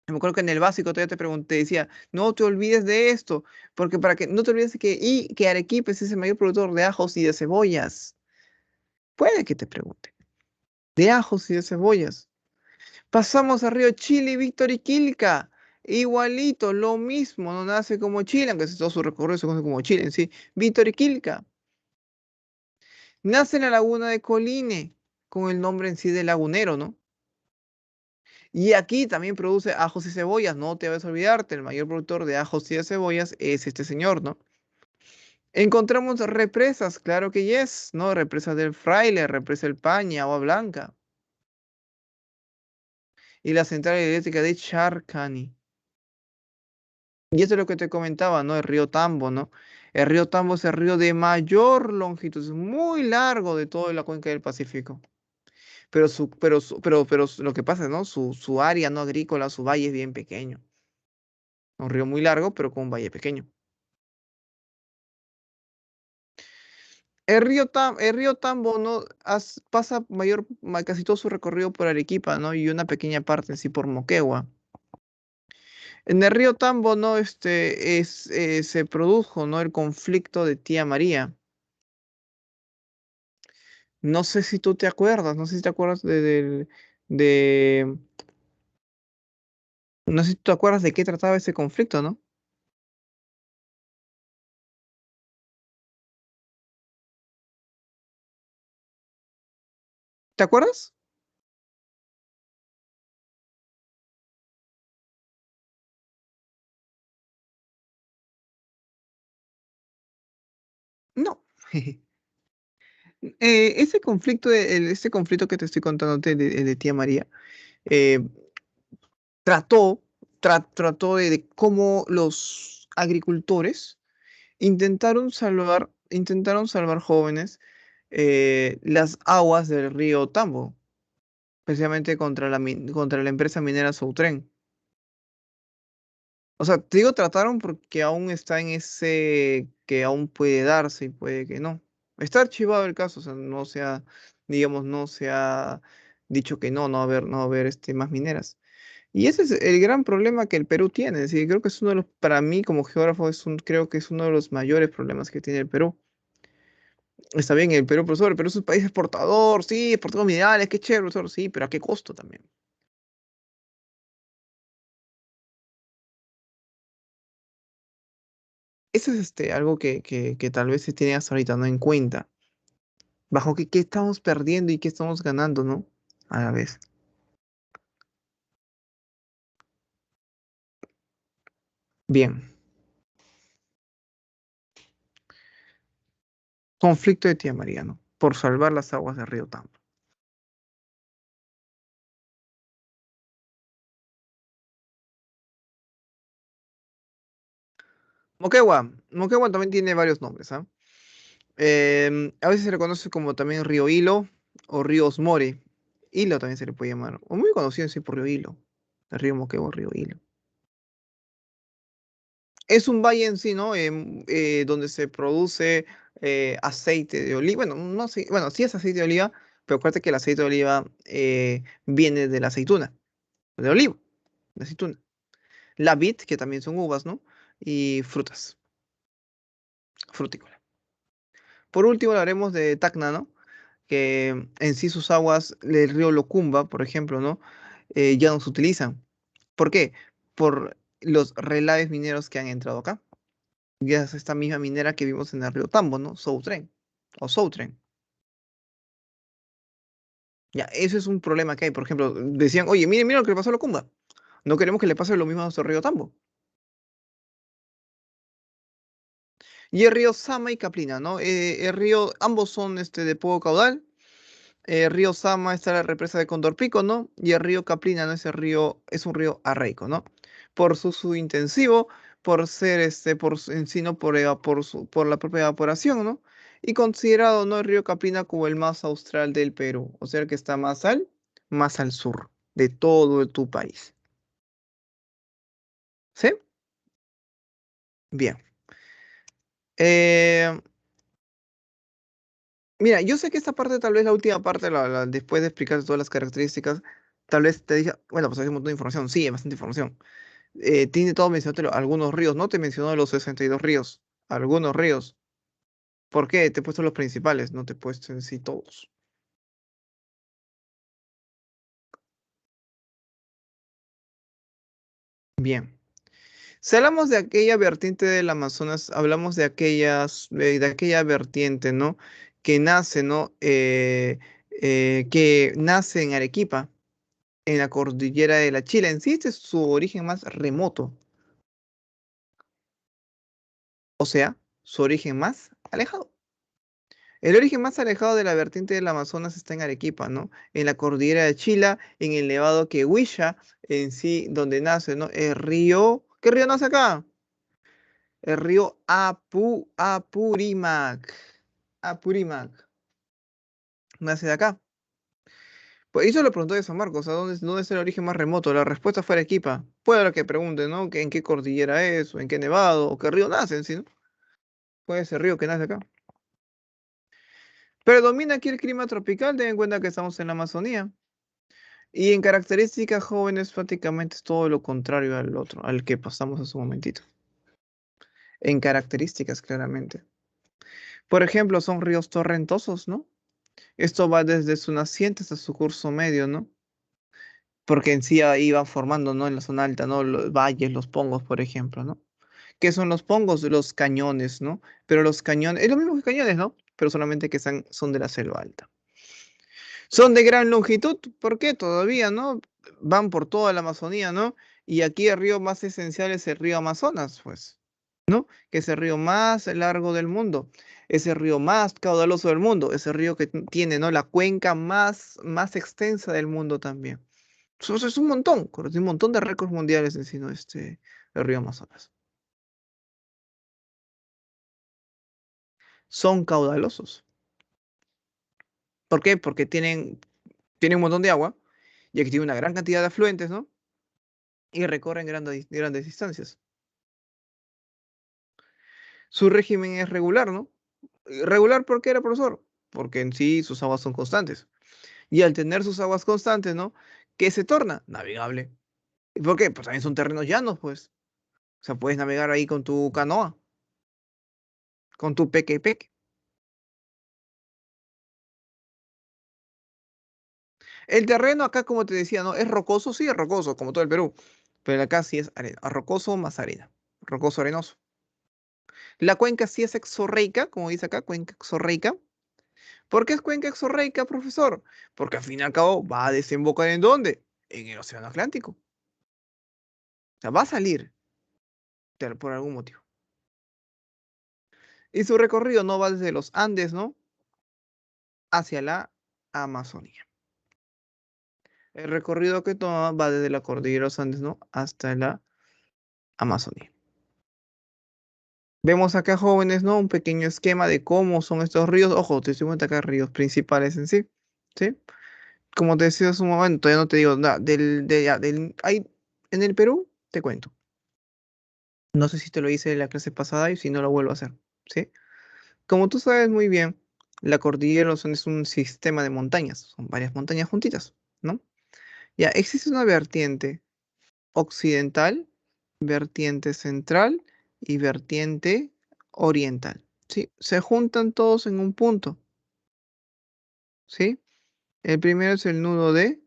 Me acuerdo que en el básico todavía te pregunté, decía, no te olvides de esto, porque para que no te olvides que Arequipa es el mayor productor de ajos y de cebollas. Puede que te pregunte. De ajos y de cebollas. Pasamos a Río Chile, Víctor y Quilca. Igualito, lo mismo, no nace como Chile, aunque todo su recorrido se conoce como Chile en sí. Víctor y Quilca. Nace en la laguna de Coline, con el nombre en sí de lagunero, ¿no? Y aquí también produce ajos y cebollas, no te vas a olvidarte, el mayor productor de ajos y de cebollas es este señor, ¿no? Encontramos represas, claro que yes, ¿no? Represa del Fraile, represa del Paña, Agua Blanca. Y la central eléctrica de Charcani. Y eso es lo que te comentaba, ¿no? El río Tambo, ¿no? El río Tambo es el río de mayor longitud, es muy largo de toda la cuenca del Pacífico. Pero lo que pasa, ¿no? Su área no agrícola, su valle es bien pequeño. Un río muy largo, pero con un valle pequeño. El río Tambo, ¿no? Pasa casi todo su recorrido por Arequipa, ¿no? Y una pequeña parte en sí por Moquegua. En el río Tambo, ¿no? Se produjo, ¿no? El conflicto de Tía María. No sé si tú te acuerdas, no sé si te acuerdas de, no sé si tú te acuerdas de qué trataba ese conflicto, ¿no? ¿Te acuerdas? No. Ese conflicto que te estoy contando de Tía María, eh, trató, trató de cómo los agricultores intentaron salvar jóvenes las aguas del río Tambo, especialmente contra la empresa minera Soutren. O sea, te digo trataron porque aún está en ese que aún puede darse y puede que no. Está archivado el caso, o sea, no se ha, digamos, no se ha dicho que no, no va a haber más mineras. Y ese es el gran problema que el Perú tiene. Es decir, creo que es uno de los, para mí como geógrafo, creo que es uno de los mayores problemas que tiene el Perú. Está bien, el Perú, profesor, el Perú es un país exportador, sí, exportador de minerales, qué chévere, profesor, sí, pero ¿a qué costo también? Eso es algo que tal vez se tiene hasta ahorita no en cuenta. Bajo qué estamos perdiendo y qué estamos ganando, ¿no? A la vez. Bien. Conflicto de tía Mariano. Por salvar las aguas del río Tambo. Moquegua. Moquegua también tiene varios nombres, ¿ah? A veces se le conoce como también río Hilo o río Osmore. Hilo también se le puede llamar. O muy conocido en sí por río Hilo. El río Moquegua, río Hilo. Es un valle en sí, ¿no? Donde se produce aceite de oliva. Bueno, no sé, bueno, sí es aceite de oliva, pero acuérdate que el aceite de oliva viene de la aceituna, de olivo, de aceituna. La vid, que también son uvas, ¿no? Y frutas, frutícola. Por último, hablaremos de Tacna, ¿no? Que en sí sus aguas del río Locumba, por ejemplo, ¿no? Ya no se utilizan. ¿Por qué? Por los relaves mineros que han entrado acá. Ya es esta misma minera que vimos en el río Tambo, ¿no? Soutren o Soutren. Ya, eso es un problema que hay. Por ejemplo, decían, oye, mire lo que le pasó a Locumba. No queremos que le pase lo mismo a nuestro río Tambo. Y el río Sama y Caprina, ¿no? El río, ambos son de poco caudal. El río Sama está la represa de Condor Pico, ¿no? Y el río Caprina, ¿no? Ese río es un río arreico, ¿no? Por su uso intensivo, por ser en sí, ¿no? Por la propia evaporación, ¿no? Y considerado, ¿no? El río Caprina como el más austral del Perú, o sea, el que está más al sur de todo tu país. ¿Sí? Bien. Eh, Mira, yo sé que esta parte, tal vez la última parte, después de explicar todas las características, tal vez te diga, bueno, pues hay un montón de información, sí, hay bastante información. Tiene todo mencionado algunos ríos, no te mencionó los 62 ríos, algunos ríos. ¿Por qué? Te he puesto los principales, no te he puesto en sí todos. Bien. Si hablamos de aquella vertiente del Amazonas, hablamos de aquella vertiente, ¿no? Que nace, ¿no? Que nace en Arequipa, en la cordillera de la Chila. En sí, este es su origen más remoto, o sea, su origen más alejado. El origen más alejado de la vertiente del Amazonas está en Arequipa, ¿no? En la cordillera de Chila, en el nevado que Huilla, en sí, donde nace, ¿no? El río. ¿Qué río nace acá? El río Apurímac. Apurímac. Nace de acá. Pues eso lo preguntó de San Marcos, ¿a dónde es el origen más remoto? La respuesta fue Arequipa. Puede haber que pregunte, ¿no? ¿En qué cordillera es? ¿O en qué nevado? ¿O qué río nace en sí, ¿no? Puede ser río que nace acá. Predomina aquí el clima tropical, ten en cuenta que estamos en la Amazonía. Y en características jóvenes prácticamente es todo lo contrario al otro, al que pasamos hace un momentito. En características, claramente. Por ejemplo, son ríos torrentosos, ¿no? Esto va desde su naciente hasta su curso medio, ¿no? Porque en sí ahí van formando, ¿no? En la zona alta, ¿no? Los valles, los pongos, por ejemplo, ¿no? ¿Qué son los pongos? Los cañones, ¿no? Pero los cañones, es lo mismo que cañones, ¿no? Pero solamente que son de la selva alta. Son de gran longitud, ¿por qué? Todavía, ¿no? Van por toda la Amazonía, ¿no? Y aquí el río más esencial es el río Amazonas, pues, ¿no? Que es el río más largo del mundo, es el río más caudaloso del mundo, es el río que tiene, ¿no? La cuenca más extensa del mundo también. Eso es un montón, un montón de récords mundiales en sí, ¿no? El río Amazonas. Son caudalosos. ¿Por qué? Porque tienen un montón de agua, y aquí tiene una gran cantidad de afluentes, ¿no? Y recorren grandes distancias. Su régimen es regular, ¿no? ¿Regular por qué era, profesor? Porque en sí sus aguas son constantes. Y al tener sus aguas constantes, ¿no? ¿Qué se torna? Navegable. ¿Y por qué? Pues también son terrenos llanos, pues. O sea, puedes navegar ahí con tu canoa, con tu peque peque. El terreno acá, como te decía, ¿no? Es rocoso, sí, es rocoso, como todo el Perú. Pero acá sí es arena. Rocoso más arena. Rocoso arenoso. La cuenca sí es exorreica, como dice acá, cuenca exorreica. ¿Por qué es cuenca exorreica, profesor? Porque al fin y al cabo va a desembocar ¿en dónde? En el Océano Atlántico. O sea, va a salir por algún motivo. Y su recorrido no va desde los Andes, ¿no? Hacia la Amazonía. El recorrido que toma va desde la cordillera de los Andes, ¿no? Hasta la Amazonía. Vemos acá, jóvenes, ¿no? Un pequeño esquema de cómo son estos ríos. Ojo, te estoy cuenta acá ríos principales en sí. ¿Sí? Como te decía hace un momento, ya no te digo nada. En el Perú, te cuento. No sé si te lo hice en la clase pasada y si no lo vuelvo a hacer. ¿Sí? Como tú sabes muy bien, la cordillera de los Andes es un sistema de montañas. Son varias montañas juntitas, ¿no? Ya, existe una vertiente occidental, vertiente central y vertiente oriental. ¿Sí? Se juntan todos en un punto. ¿Sí? El primero es el nudo de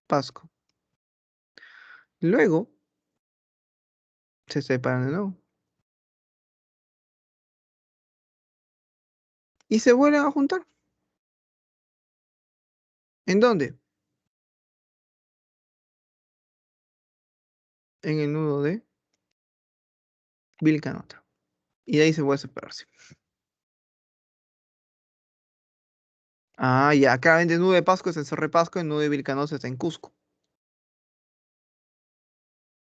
Pasco. Luego se separan de nuevo. Y se vuelven a juntar. ¿En dónde? En el nudo de Vilcanota. Y de ahí se vuelve a separarse. Ah, ya. Claramente el nudo de Pasco es en Cerro de Pasco, el nudo de Vilcanosa está en Cusco.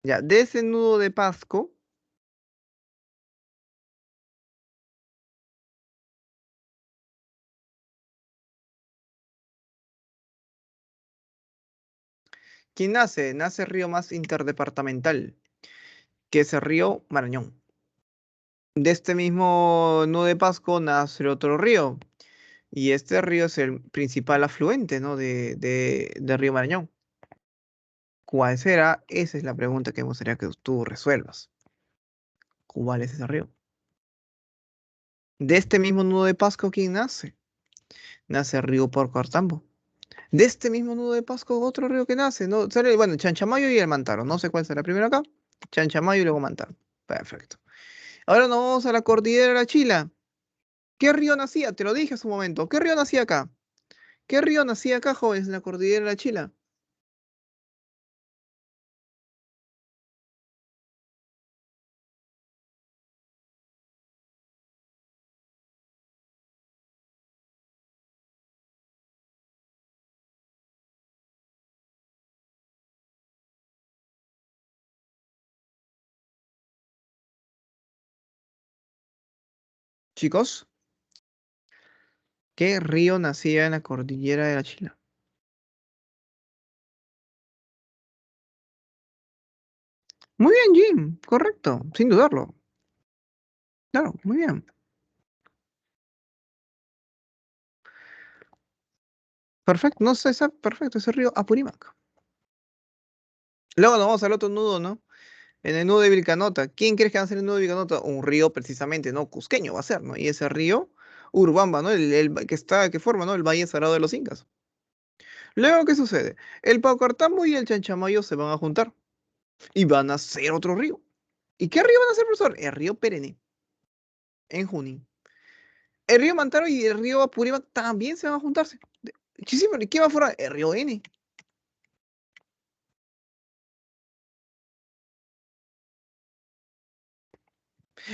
Ya, de ese nudo de Pasco, ¿quién nace? Nace el río más interdepartamental, que es el río Marañón. De este mismo nudo de Pasco nace otro río, y este río es el principal afluente, ¿no? del río Marañón. ¿Cuál será? Esa es la pregunta que me gustaría que tú resuelvas. ¿Cuál es ese río? De este mismo nudo de Pasco, ¿quién nace? Nace el río Porco-Artambo. De este mismo nudo de Pasco, otro río que nace, ¿no? Sale, bueno, Chanchamayo y el Mantaro. No sé cuál será primero acá. Chanchamayo y luego Mantaro. Perfecto. Ahora nos vamos a la cordillera de la Chila. ¿Qué río nacía? Te lo dije hace un momento. ¿Qué río nacía acá? ¿Qué río nacía acá, jóvenes, en la cordillera de la Chila? Chicos, ¿qué río nacía en la cordillera de la Chila? Muy bien, Jim. Correcto, sin dudarlo. Claro, muy bien. Perfecto, no sé, perfecto, ese río Apurímac. Luego nos vamos al otro nudo, ¿no? En el nudo de Vilcanota. ¿Quién crees que va a ser el nudo de Vilcanota? Un río precisamente, ¿no? Cusqueño va a ser, ¿no? Y ese río, Urubamba, ¿no? Que forma, ¿no? El Valle Sagrado de los Incas. Luego, ¿qué sucede? El Paucartambo y el Chanchamayo se van a juntar y van a hacer otro río. ¿Y qué río van a hacer, profesor? El río Perene, en Junín. El río Mantaro y el río Apurímac también se van a juntarse. Sí, pero ¿qué va a formar? El río N.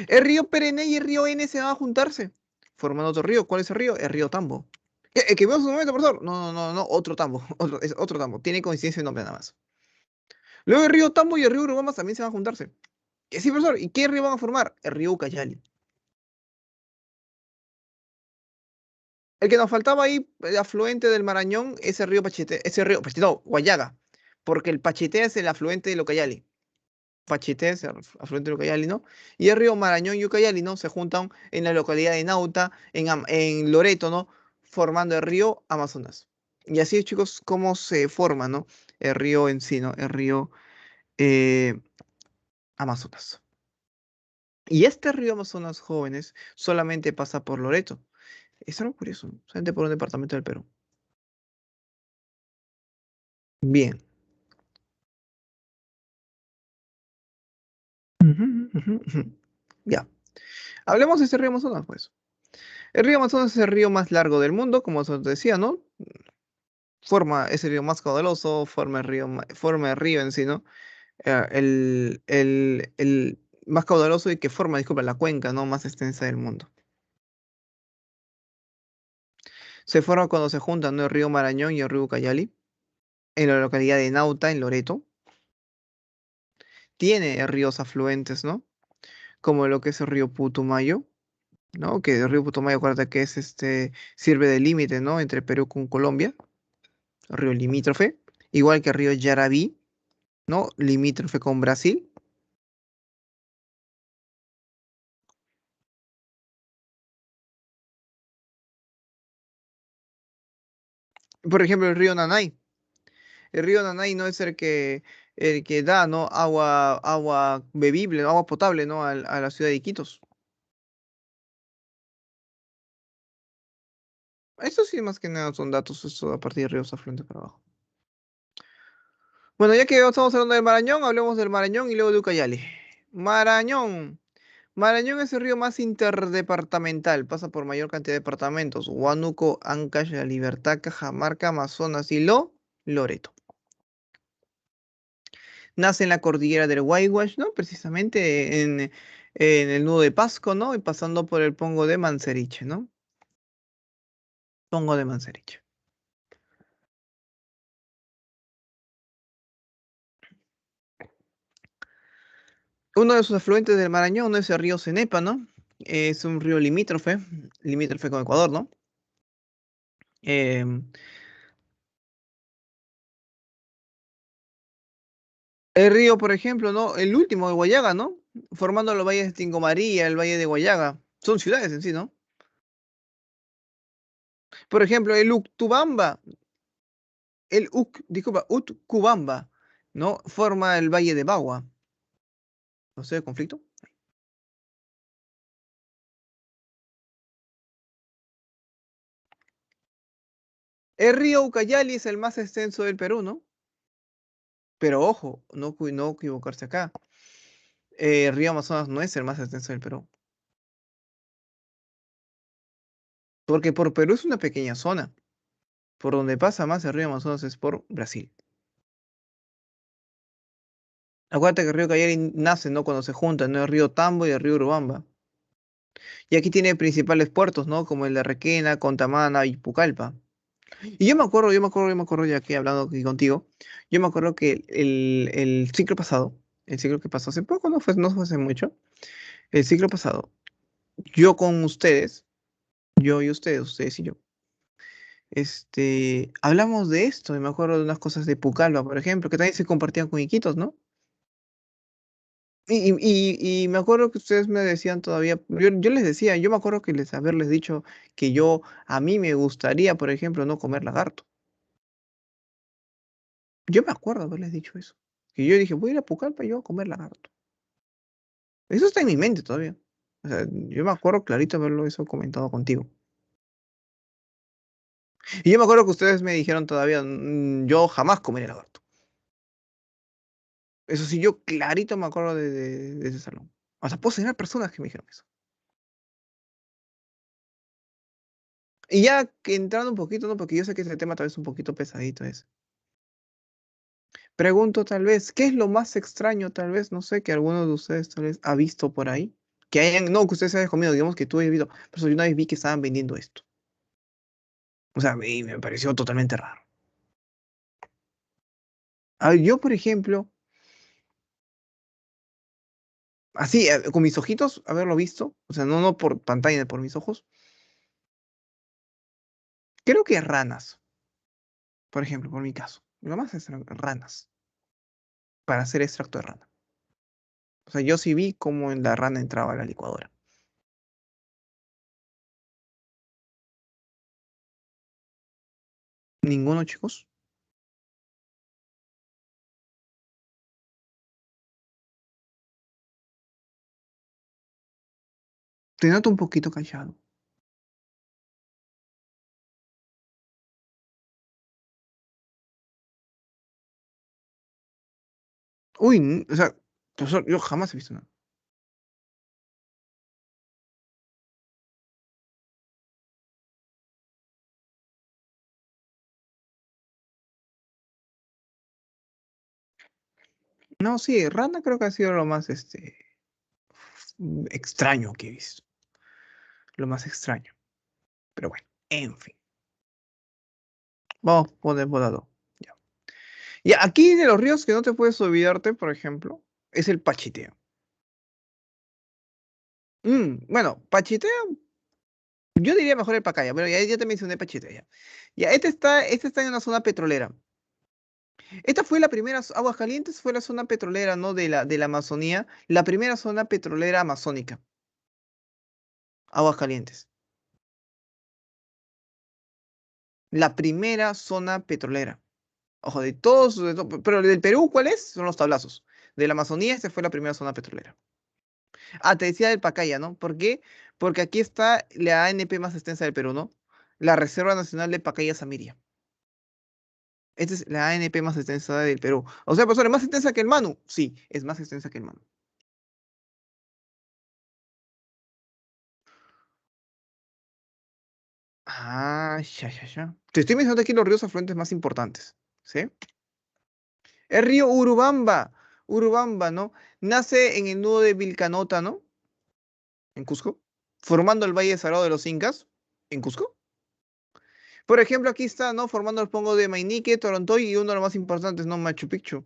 El río Perene y el río N se van a juntarse, formando otro río. ¿Cuál es el río? El río Tambo. ¿Que vemos un momento, profesor? No, no, no, no, otro Tambo. Es otro Tambo. Tiene coincidencia de nombre nada más. Luego el río Tambo y el río Urubamba también se van a juntarse. Sí, profesor. ¿Y qué río van a formar? El río Ucayali. El que nos faltaba ahí, el afluente del Marañón, ese río Pachete, ese río, Pachete, no, Guayaga. Porque el Pachete es el afluente del Ucayali. Pachités, afluente del Ucayali, ¿no? Y el río Marañón y Ucayali, ¿no? Se juntan en la localidad de Nauta, en Loreto, ¿no? Formando el río Amazonas. Y así, chicos, cómo se forma, ¿no? El río en sí, ¿no? El río eh, Amazonas. Y este río Amazonas, jóvenes, solamente pasa por Loreto. Es algo curioso, ¿no? Solamente por un departamento del Perú. Bien. Ujú, ujú, ujú. Ya. Hablemos de este río Amazonas, pues. El río Amazonas es el río más largo del mundo, como se te decía, ¿no? Es el río más caudaloso, forma el río en sí, ¿no? El más caudaloso y que forma, disculpa, la cuenca, ¿no? Más extensa del mundo. Se forma cuando se juntan, ¿no? El río Marañón y el río Ucayali, en la localidad de Nauta, en Loreto. Tiene ríos afluentes, ¿no? Como lo que es el río Putumayo, ¿no? Que el río Putumayo, acuérdate que es sirve de límite, ¿no? Entre Perú con Colombia, río limítrofe. Igual que el río Yarabí, ¿no? Limítrofe con Brasil. Por ejemplo, el río Nanay. El río Nanay no es el que da, ¿no? Agua bebible, ¿no? Agua potable, ¿no? A la ciudad de Iquitos. Eso sí, más que nada son datos, eso a partir de ríos afluentes para abajo. Bueno, ya que estamos hablando del Marañón, hablemos del Marañón y luego de Ucayali. Marañón. Marañón es el río más interdepartamental, pasa por mayor cantidad de departamentos. Huánuco, Ancash, La Libertad, Cajamarca, Amazonas y Loreto. Nace en la cordillera del Huayhuash, ¿no? Precisamente en el nudo de Pasco, ¿no? Y pasando por el Pongo de Manseriche, ¿no? Pongo de Manseriche. Uno de sus afluentes del Marañón no es el río Cenepa, ¿no? Es un río limítrofe con Ecuador, ¿no? Em, el río, por ejemplo, ¿no? El último de Guayaga, ¿no? Formando los valles de Tingo María, el valle de Guayaga. Son ciudades en sí, ¿no? Por ejemplo, disculpa, Utcubamba, ¿no? Forma el valle de Bagua. ¿No sé, conflicto? El río Ucayali es el más extenso del Perú, ¿no? Pero ojo, no equivocarse acá. El río Amazonas no es el más extenso del Perú. Porque por Perú es una pequeña zona. Por donde pasa más el río Amazonas es por Brasil. Acuérdate que el río Ucayali nace, ¿no? Cuando se juntan, ¿no? El río Tambo y el río Urubamba. Y aquí tiene principales puertos, ¿no? Como el de Requena, Contamana y Pucallpa. Y yo me acuerdo, ya que hablando aquí contigo, yo me acuerdo que el ciclo pasado, el ciclo que pasó hace poco, no fue hace mucho, el ciclo pasado, yo con ustedes, yo y ustedes y yo, hablamos de esto, y me acuerdo de unas cosas de Pucallpa, por ejemplo, que también se compartían con Iquitos, ¿no? Y me acuerdo que ustedes me decían todavía, yo les decía, yo me acuerdo que haberles dicho que a mí me gustaría, por ejemplo, no comer lagarto. Yo me acuerdo haberles dicho eso. Que yo dije, voy a ir a Pucallpa y yo a comer lagarto. Eso está en mi mente todavía. O sea, yo me acuerdo clarito haberlo eso comentado contigo. Y yo me acuerdo que ustedes me dijeron todavía, yo jamás comeré lagarto. Eso sí, yo clarito me acuerdo de ese salón. O sea, puedo tener personas que me dijeron eso. Y ya que entrando un poquito, ¿no? Porque yo sé que ese tema tal vez un poquito pesadito es. Pregunto tal vez, ¿qué es lo más extraño tal vez, no sé, que alguno de ustedes tal vez ha visto por ahí? No, que ustedes hayan comido, digamos que tú hayas visto. Pero yo una vez vi que estaban vendiendo esto. O sea, y me pareció totalmente raro. A ver, yo, por ejemplo, así, con mis ojitos, haberlo visto, o sea, no por pantalla, por mis ojos, creo que ranas, por ejemplo, por mi caso. Lo más es ranas, para hacer extracto de rana. O sea, yo sí vi cómo la rana entraba a la licuadora. ¿Ninguno, chicos? Te noto un poquito callado. Uy, o sea, profesor, yo jamás he visto nada. No, sí, rana creo que ha sido lo más, extraño que he visto. Lo más extraño. Pero bueno, en fin. Vamos a poner volado. Ya. Y aquí de los ríos que no te puedes olvidarte, por ejemplo, es el Pachiteo. Bueno, Pachiteo, yo diría mejor el Pacaya, pero ya te mencioné Pachiteo ya. Ya, este está en una zona petrolera. Esta fue la primera, Aguascalientes fue la zona petrolera, ¿no? De la Amazonía, la primera zona petrolera amazónica, Aguascalientes. La primera zona petrolera. Ojo, pero del Perú, ¿cuál es? Son los tablazos. De la Amazonía, esta fue la primera zona petrolera. Ah, te decía del Pacaya, ¿no? ¿Por qué? Porque aquí está la ANP más extensa del Perú, ¿no? La Reserva Nacional de Pacaya Samiria. Esta es la ANP más extensa del Perú. O sea, profesor, ¿es más extensa que el Manu? Sí, es más extensa que el Manu. Ah, ya, ya, ya. Te estoy mencionando aquí los ríos afluentes más importantes, ¿sí? El río Urubamba, Urubamba, ¿no? Nace en el nudo de Vilcanota, ¿no? En Cusco, formando el Valle Sagrado de los Incas, en Cusco. Por ejemplo, aquí está, ¿no? Formando el pongo de Mainique, Torontoy y uno de los más importantes, ¿no? Machu Picchu.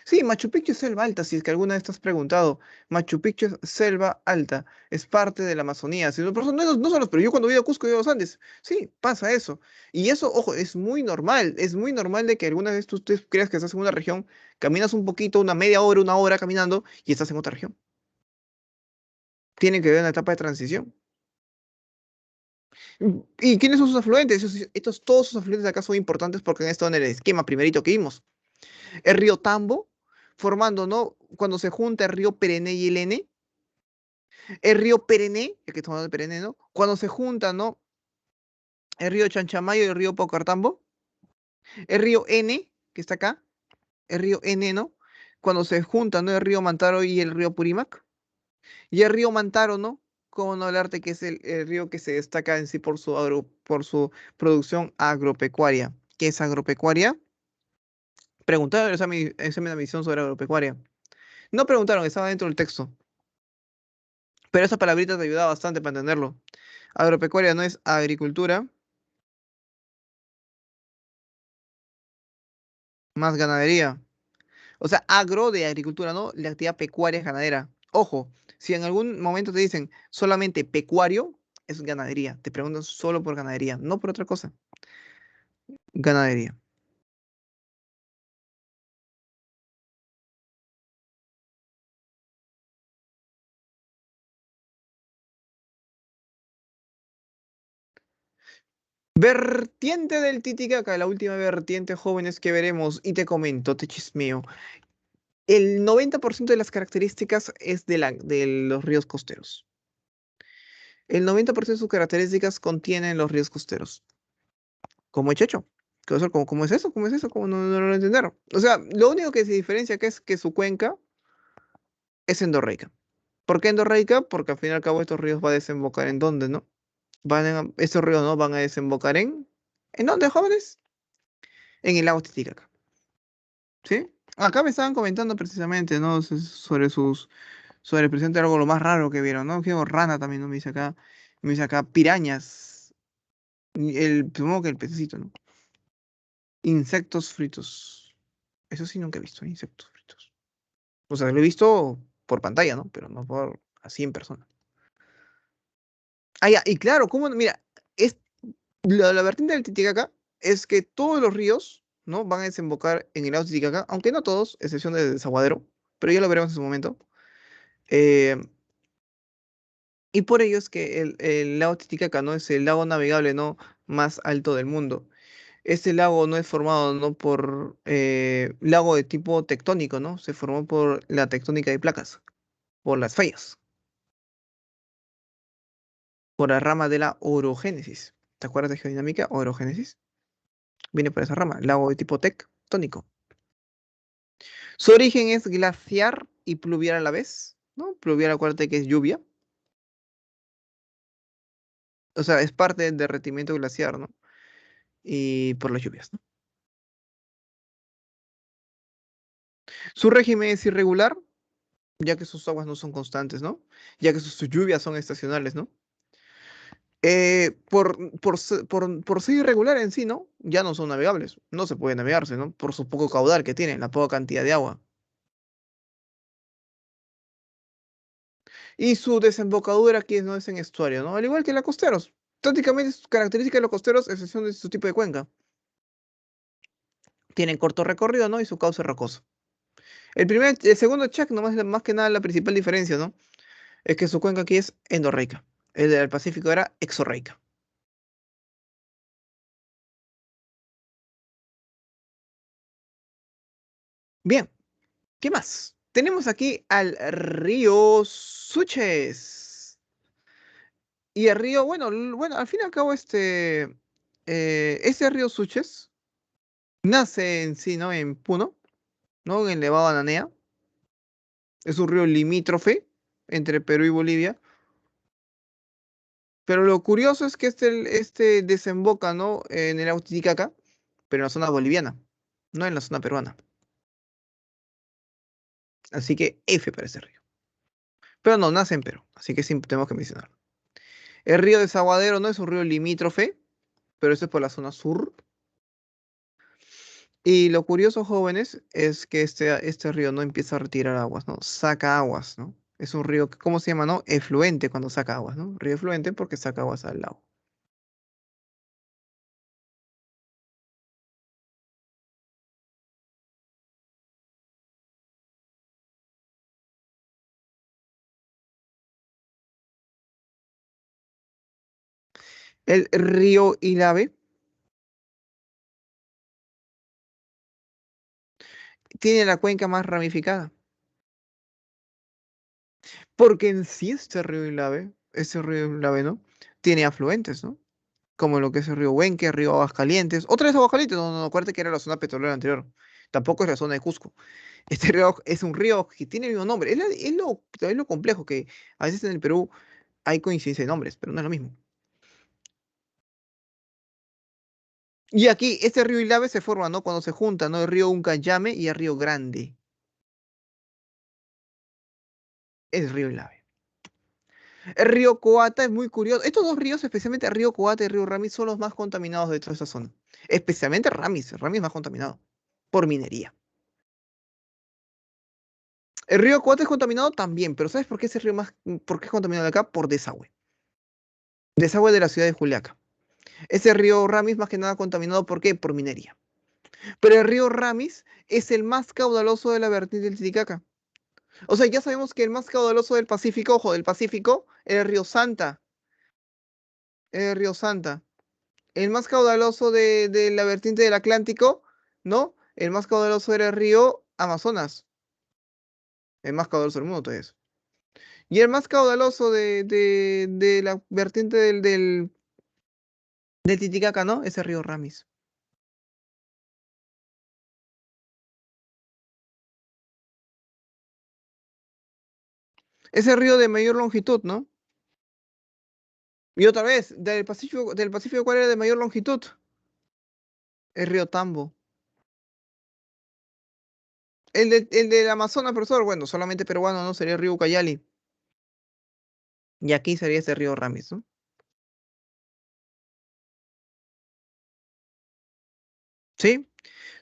Sí, Machu Picchu es selva alta, si es que alguna vez te has preguntado. Machu Picchu es selva alta, es parte de la Amazonía. Si no, por eso no solo, pero yo cuando voy a Cusco y a los Andes, sí, pasa eso. Y eso, ojo, es muy normal de que alguna vez tú creas que estás en una región, caminas un poquito, una media hora, una hora caminando y estás en otra región. Tiene que ver una etapa de transición. ¿Y quiénes son sus afluentes? Todos sus afluentes de acá son importantes porque han estado en el esquema primerito que vimos. El río Tambo, formando, ¿no? Cuando se junta el río Perene y el N, el río Perene, el que estamos hablando de Perene, ¿no? Cuando se junta, ¿no? El río Chanchamayo y el río Pocartambo, el río N, que está acá, el río N, ¿no? Cuando se juntan, ¿no? El río Mantaro y el río Purímac, y el río Mantaro, ¿no? Como no hablarte que es el río que se destaca en sí por su producción agropecuaria. ¿Qué es agropecuaria? Preguntaron en el examen de admisión sobre agropecuaria. No preguntaron, estaba dentro del texto. Pero esa palabrita te ayuda bastante para entenderlo. Agropecuaria no es agricultura más ganadería. O sea, agro de agricultura, ¿no? La actividad pecuaria es ganadera. Ojo, si en algún momento te dicen solamente pecuario, es ganadería. Te preguntan solo por ganadería, no por otra cosa. Ganadería. Vertiente del Titicaca, la última vertiente, jóvenes, que veremos. Y te comento, te chismeo. El 90% de las características es de los ríos costeros. El 90% de sus características contienen los ríos costeros. ¿Cómo es Checho? ¿Cómo es eso? ¿Cómo es eso? ¿Cómo no lo entendieron? O sea, lo único que se diferencia que es que su cuenca es endorreica. ¿Por qué endorreica? Porque al fin y al cabo estos ríos van a desembocar en dónde, ¿no? Estos ríos no van a desembocar ¿en dónde, jóvenes? En el lago Titicaca. ¿Sí? Acá me estaban comentando precisamente, ¿no? Sobre precisamente algo lo más raro que vieron, ¿no? Que rana también, ¿no? Me dice acá pirañas. Supongo que el pececito, ¿no? Insectos fritos. Eso sí nunca he visto, insectos fritos. O sea, lo he visto por pantalla, ¿no? Pero no por así en persona. Ah, ya, y claro, mira, es, la vertiente del Titicaca es que todos los ríos, ¿no? Van a desembocar en el lago Titicaca, aunque no todos, excepción del Desaguadero, pero ya lo veremos en su momento. Eh, y por ello es que el lago Titicaca, ¿no? Es el lago navegable, ¿no? Más alto del mundo. Este lago no es formado, ¿no? Por lago de tipo tectónico, ¿no? Se formó por la tectónica de placas, por las fallas, por la rama de la orogénesis. ¿Te acuerdas de geodinámica? Orogénesis. Viene por esa rama, lago de tipo tectónico. Su origen es glaciar y pluvial a la vez, ¿no? Pluvial, acuérdate que es lluvia. O sea, es parte del derretimiento glaciar, ¿no? Y por las lluvias, ¿no? Su régimen es irregular, ya que sus aguas no son constantes, ¿no? Ya que sus lluvias son estacionales, ¿no? Por ser irregular en sí, ¿no? Ya no son navegables, no se puede navegarse, ¿no? Por su poco caudal que tienen, la poca cantidad de agua. Y su desembocadura aquí no es en estuario, ¿no? Al igual que la costeros. Prácticamente es característica de los costeros, excepción de su tipo de cuenca. Tienen corto recorrido, ¿no? Y su cauce rocoso. El segundo check, nomás más que nada la principal diferencia, ¿no? Es que su cuenca aquí es endorreica. El del Pacífico era exorreica. Bien, ¿qué más? Tenemos aquí al río Suches. Y el río, bueno, bueno, al fin y al cabo, ese río Suches nace en sí, ¿no? En Puno, ¿no? En Levado Ananea. Es un río limítrofe entre Perú y Bolivia. Pero lo curioso es que este desemboca, ¿no? En el lago Titicaca, pero en la zona boliviana, no en la zona peruana. Así que F para ese río. Pero no, nace en Perú, así que sí tenemos que mencionar. El río Desaguadero no es un río limítrofe, pero eso es por la zona sur. Y lo curioso, jóvenes, es que este río no empieza a retirar aguas, ¿no? Saca aguas, ¿no? Es un río, ¿cómo se llama, no? Efluente cuando saca aguas, ¿no? Río efluente porque saca aguas al lago. El río Ilave tiene la cuenca más ramificada, porque en sí este río Ilave, ¿no? Tiene afluentes, ¿no? Como lo que es el río Huenque, río Aguascalientes. Otra vez Aguascalientes, no, no, no, acuérdate que era la zona petrolera anterior. Tampoco es la zona de Cusco. Este río es un río que tiene el mismo nombre. Es lo complejo, que a veces en el Perú hay coincidencia de nombres, pero no es lo mismo. Y aquí, este río Ilave se forma, ¿no? Cuando se junta, ¿no? El río Uncayame y el río Grande. Es el río Ilave. El río Coata es muy curioso. Estos dos ríos, especialmente el río Coata y el río Ramis, son los más contaminados de toda esta zona. Especialmente Ramis. Ramis es más contaminado por minería. El río Coata es contaminado también, pero ¿sabes por qué ese río por qué es contaminado de acá? Por desagüe. Desagüe de la ciudad de Juliaca. Ese río Ramis más que nada contaminado, ¿por qué? Por minería. Pero el río Ramis es el más caudaloso de la vertiente del Titicaca. O sea, ya sabemos que el más caudaloso del Pacífico, ojo, del Pacífico, es el río Santa. Es el río Santa. El más caudaloso de la vertiente del Atlántico, ¿no? El más caudaloso era el río Amazonas. El más caudaloso del mundo, entonces. Y el más caudaloso de la vertiente del Titicaca, ¿no? Es el río Ramis. Es el río de mayor longitud, ¿no? Y otra vez, del Pacífico, ¿cuál era de mayor longitud? El río Tambo. El del Amazonas, profesor, bueno, solamente peruano, ¿no? Sería el río Ucayali. Y aquí sería este río Ramis, ¿no? ¿Sí?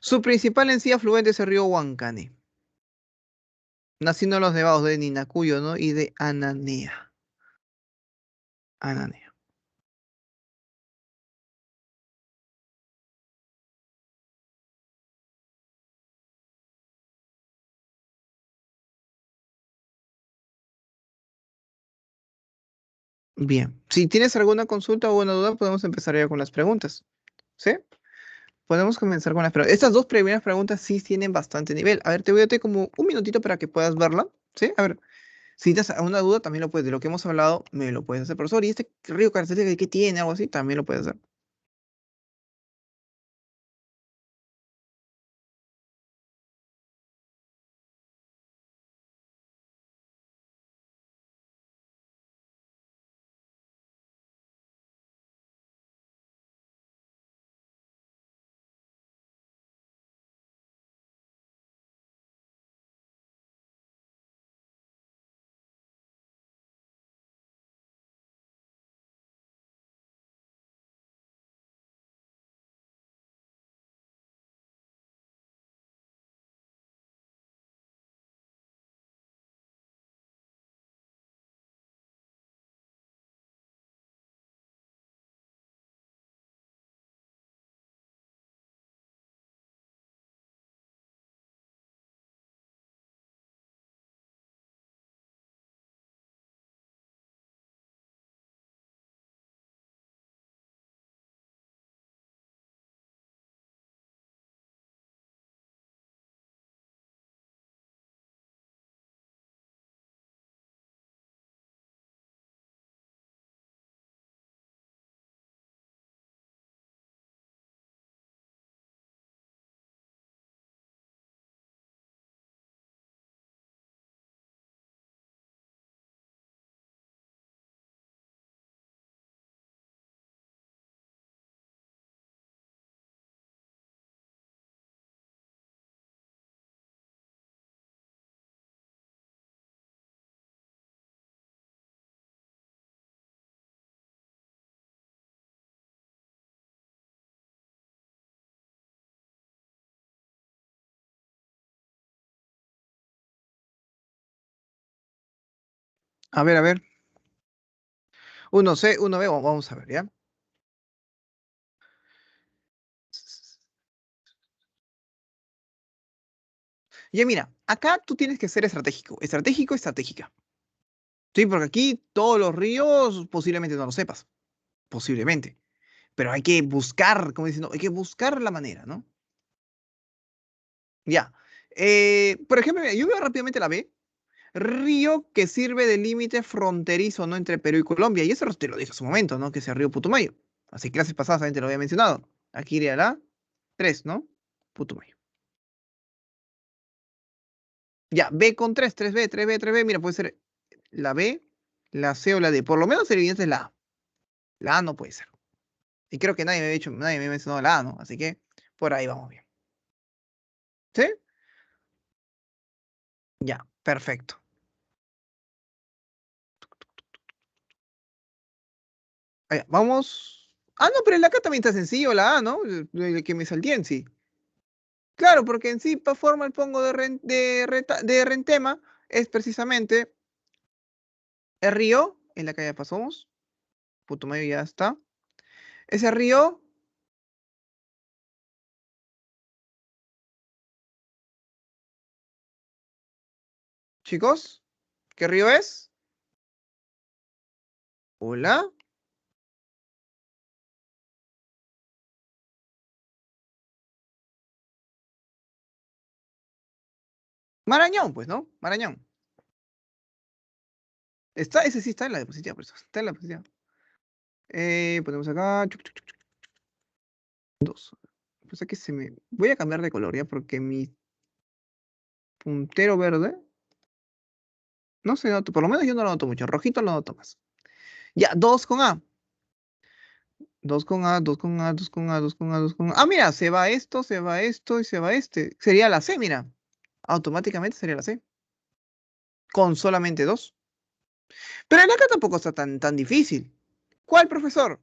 Su principal en sí afluente es el río Huancane, naciendo en los nevados de Ninacuyo, ¿no? Y de Ananea. Ananea. Bien. Si tienes alguna consulta o una duda, podemos empezar ya con las preguntas. ¿Sí? Podemos comenzar con las preguntas. Estas dos primeras preguntas sí tienen bastante nivel. A ver, te voy a dar como un minutito para que puedas verla. ¿Sí? A ver, si tienes alguna duda, también lo puedes. De lo que hemos hablado, me lo puedes hacer, profesor. Y este río característico que tiene, algo así, también lo puedes hacer. A ver, a ver. Uno C, uno B, vamos a ver, ¿ya? Ya mira, acá tú tienes que ser estratégico. Estratégico, estratégica. Sí, porque aquí todos los ríos posiblemente no lo sepas. Posiblemente. Pero hay que buscar, como diciendo, hay que buscar la manera, ¿no? Ya. Por ejemplo, mira, yo veo rápidamente la B. Río que sirve de límite fronterizo, ¿no? Entre Perú y Colombia. Y eso te lo dije hace un momento, ¿no? Que es el río Putumayo. Así clases pasadas también te lo había mencionado. Aquí iría la 3, ¿no? Putumayo. Ya, B con 3, 3B, 3B, 3B. Mira, puede ser la B, la C o la D. Por lo menos el evidente es la A. La A no puede ser. Y creo que nadie me ha dicho, nadie me ha mencionado la A, ¿no? Así que por ahí vamos bien. ¿Sí? Ya, perfecto. Allá, vamos. Ah, no, pero la acá también está sencillo, la A, ¿no? El que me salté en sí. Claro, porque en sí forma el pongo de Rentema es precisamente el río, en la que ya pasamos. Putumayo ya está. Ese río, chicos, ¿qué río es? Hola. Marañón, pues, ¿no? Marañón. Está, ese sí está en la diapositiva, por eso. Está en la diapositiva. Ponemos acá. Dos. Pues que se me. Voy a cambiar de color ya porque mi puntero verde no se nota. Por lo menos yo no lo noto mucho. Rojito lo noto más. Ya, 2 con A. 2 con A, 2 con A, 2 con A, 2 con A, 2 con A. Ah, mira, se va esto y se va este. Sería la C, mira. Automáticamente sería la C. Con solamente 2. Pero el acá tampoco está tan difícil. ¿Cuál profesor?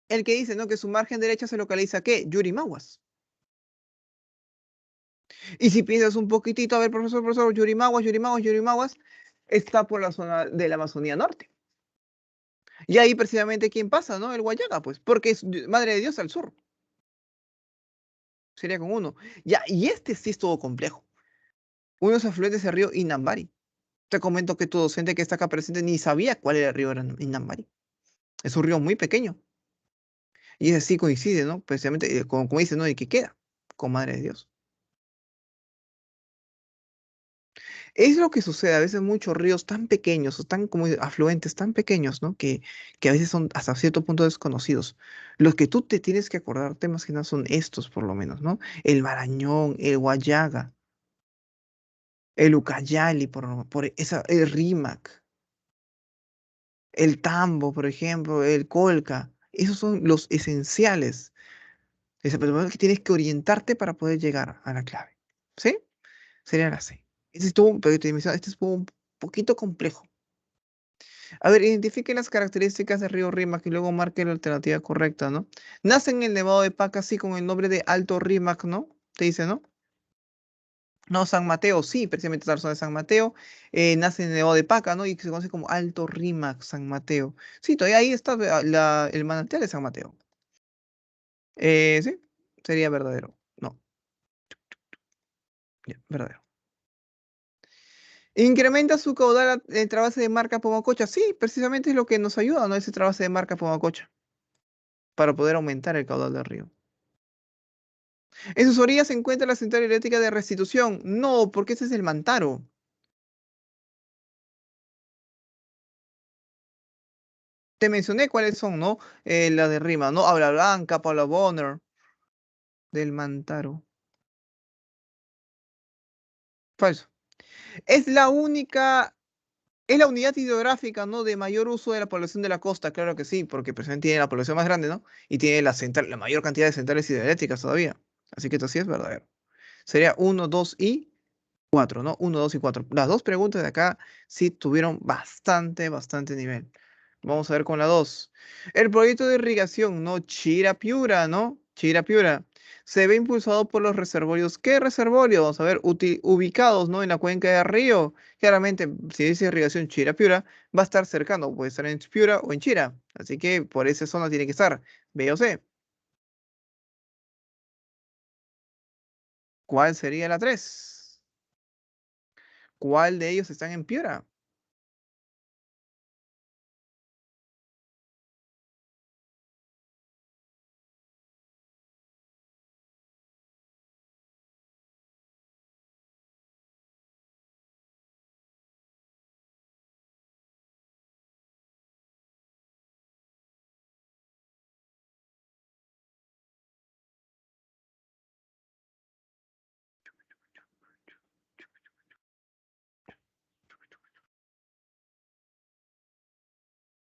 El que dice, ¿no? Que su margen derecha se localiza, ¿qué? Yurimaguas. Y si piensas un poquitito, a ver, profesor, Yurimaguas, está por la zona de la Amazonía Norte. Y ahí precisamente, ¿quién pasa, no? El Guayaga, pues, porque es Madre de Dios al sur. Sería con uno. Ya, y este sí es todo complejo. Unos afluentes del río Inambari. Te comento que tu docente que está acá presente ni sabía cuál era el río Inambari. Es un río muy pequeño. Y ese sí coincide, ¿no? Precisamente, como dice, ¿no? ¿Y qué queda? Con Madre de Dios. Es lo que sucede, a veces muchos ríos tan pequeños o tan como afluentes tan pequeños, ¿no? Que a veces son hasta cierto punto desconocidos. Los que tú te tienes que acordarte más que nada son estos, por lo menos, ¿no? El Marañón, el Guayaga, el Ucayali, el Rímac, el Tambo, por ejemplo, el Colca. Esos son los esenciales. Es el problema que tienes que orientarte para poder llegar a la clave. ¿Sí? Serían así. Pero este estuvo un poquito complejo. A ver, identifique las características del río Rímac y luego marque la alternativa correcta, ¿no? Nace en el Nevado de Paca, sí, con el nombre de Alto Rímac, ¿no? Te dice, ¿no? No, San Mateo, sí, precisamente es la zona de San Mateo. Nace en el Nevado de Paca, ¿no? Y se conoce como Alto Rímac, San Mateo. Sí, todavía ahí está el manantial de San Mateo. Sí, sería verdadero. No, ya, verdadero. Incrementa su caudal el trasvase de marca Pomacocha. Sí, precisamente es lo que nos ayuda, ¿no? Ese trasvase de marca Pomacocha para poder aumentar el caudal del río. En sus orillas se encuentra la central eléctrica de Restitución. No, porque ese es el Mantaro. Te mencioné cuáles son, ¿no? La de Rima, ¿no? Habla Blanca, Paula Bonner, del Mantaro. Falso. Es la única, es la unidad hidrográfica, ¿no? De mayor uso de la población de la costa, claro que sí, porque precisamente tiene la población más grande, ¿no? Y tiene la mayor cantidad de centrales hidroeléctricas todavía. Así que esto sí es verdadero. Sería uno, 2 y 4, ¿no? Uno, 2 y 4. Las dos preguntas de acá sí tuvieron bastante nivel. Vamos a ver con la 2. El proyecto de irrigación, ¿no? Chirapiura, ¿no? Chirapiura. Se ve impulsado por los reservorios. ¿Qué reservorios? Vamos a ver, ubicados, ¿no? En la cuenca de Río. Claramente, si dice irrigación Chirapiura, va a estar cercano. Puede estar en Piura o en Chira. Así que por esa zona tiene que estar. B o C. ¿Cuál sería la 3? ¿Cuál de ellos están en Piura?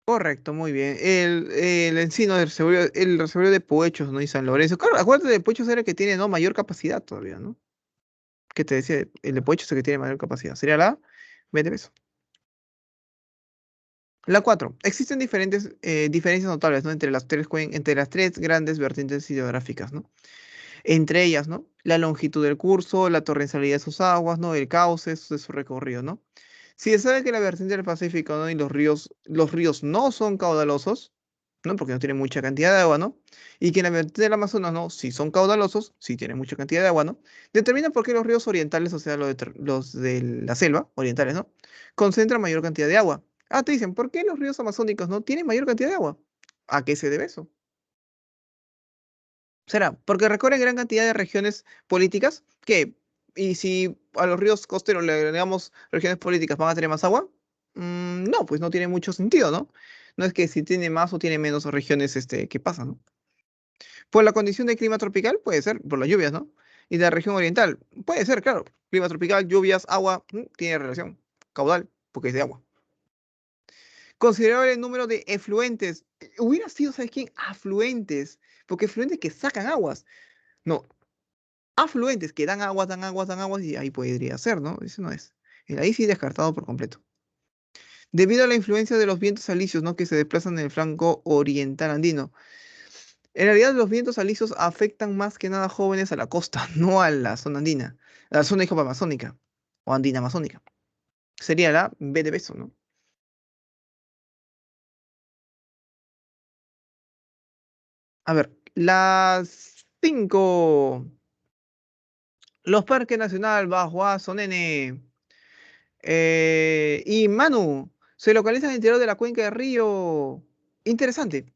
Correcto, muy bien. El encino el reservorio de Poechos, ¿no? Y San Lorenzo. Claro, acuérdate de Poechos era el que tiene, ¿no? Mayor capacidad todavía, ¿no? Que te decía, el de Poechos es el que tiene mayor capacidad. Sería la B de peso. La 4. Existen diferencias notables, ¿no? Entre las tres grandes vertientes hidrográficas, ¿no? Entre ellas, ¿no? La longitud del curso, la torrencialidad de sus aguas, ¿no? El cauce de su recorrido, ¿no? Si se sabe que la vertiente del Pacífico, ¿no? Y los ríos no son caudalosos, ¿no? Porque no tienen mucha cantidad de agua, ¿no? Y que en la vertiente del Amazonas, ¿no? Si son caudalosos, si tienen mucha cantidad de agua, ¿no? Determina por qué los ríos orientales, o sea, los de la selva, orientales, ¿no? Concentran mayor cantidad de agua. Ah, te dicen, ¿por qué los ríos amazónicos no tienen mayor cantidad de agua? ¿A qué se debe eso? Será, porque recorren gran cantidad de regiones políticas que, y si a los ríos costeros le agregamos regiones políticas, ¿van a tener más agua? No, pues no tiene mucho sentido, ¿no? No es que si tiene más o tiene menos regiones, ¿qué pasa, no? Por la condición de clima tropical, puede ser, por las lluvias, ¿no? Y de la región oriental, puede ser, claro. Clima tropical, lluvias, agua, tiene relación. Caudal, porque es de agua. Considerable el número de efluentes. Hubiera sido, ¿sabes quién? Afluentes, porque efluentes que sacan aguas. No, afluentes que dan aguas, y ahí podría ser, ¿no? Ese no es. El ahí sí descartado por completo. Debido a la influencia de los vientos alisios, ¿no? Que se desplazan en el flanco oriental andino. En realidad, los vientos alisios afectan más que nada jóvenes a la costa, no a la zona andina, a la zona amazónica o andina amazónica. Sería la B de beso, ¿no? A ver, las 5. Los parques nacional Bajo Sonene. Y Manu, se localiza en el interior de la cuenca del río. Interesante.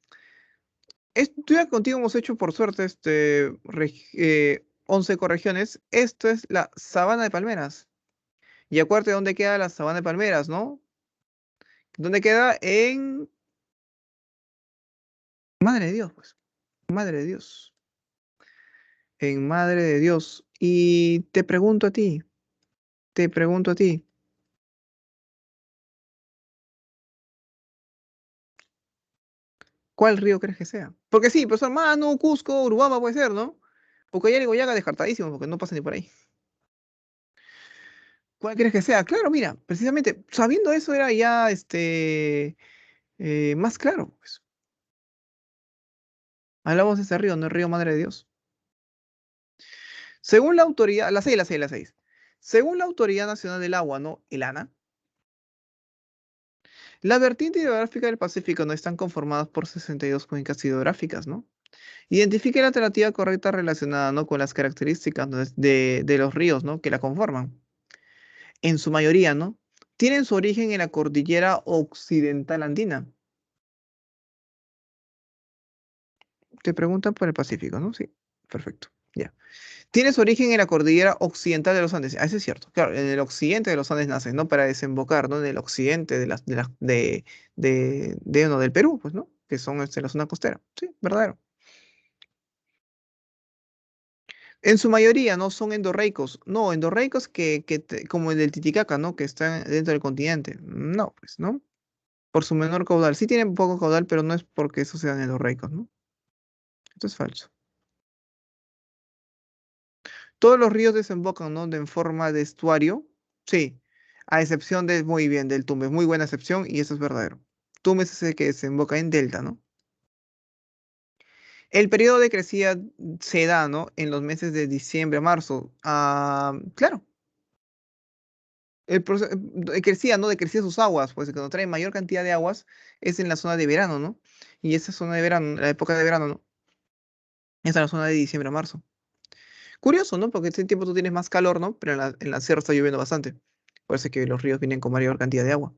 Estudia contigo hemos hecho por suerte 11 corregiones. Esto es la sabana de palmeras. Y acuérdate dónde queda la sabana de palmeras, ¿no? ¿Dónde queda? En... Madre de Dios, pues. Madre de Dios. En Madre de Dios. Y te pregunto a ti, ¿cuál río crees que sea? Porque sí, pues hermano, Cusco, Urubamba puede ser, ¿no? Ucayali y Goyaga descartadísimo, porque no pasa ni por ahí. ¿Cuál crees que sea? Claro, mira, precisamente sabiendo eso era ya más claro, pues. Hablamos de ese río, no el río Madre de Dios. Según la autoridad, las seis. Según la Autoridad Nacional del Agua, ¿no? El ANA, la vertiente hidrográfica del Pacífico no están conformadas por 62 cuencas hidrográficas, ¿no? Identifique la alternativa correcta relacionada, ¿no? Con las características, ¿no? de los ríos, ¿no? Que la conforman. En su mayoría, ¿no? Tienen su origen en la cordillera occidental andina. Te preguntan por el Pacífico, ¿no? Sí, perfecto. Ya. Tiene su origen en la cordillera occidental de los Andes. Ah, eso es cierto. Claro, en el occidente de los Andes nace, ¿no? Para desembocar, ¿no? En el occidente no, del Perú, pues, ¿no? Que son la zona costera. Sí, verdadero. En su mayoría, ¿no? Son endorreicos. No, endorreicos como el del Titicaca, ¿no? Que están dentro del continente. No, pues, ¿no? Por su menor caudal. Sí tienen poco caudal, pero no es porque esos sean endorreicos, ¿no? Esto es falso. Todos los ríos desembocan, ¿no? En forma de estuario. Sí, a excepción de, muy bien, del Tumbes. Muy buena excepción y eso es verdadero. Tumbes es el que desemboca en delta, ¿no? El periodo de crecida se da, ¿no? En los meses de diciembre a marzo. Ah, claro. Crecía, ¿no? Decrecía sus aguas, pues cuando trae mayor cantidad de aguas es en la zona de verano, ¿no? Y esa zona de verano, la época de verano, ¿no? Es en la zona de diciembre a marzo. Curioso, ¿no? Porque este tiempo tú tienes más calor, ¿no? Pero en la sierra está lloviendo bastante. Por eso es que los ríos vienen con mayor cantidad de agua.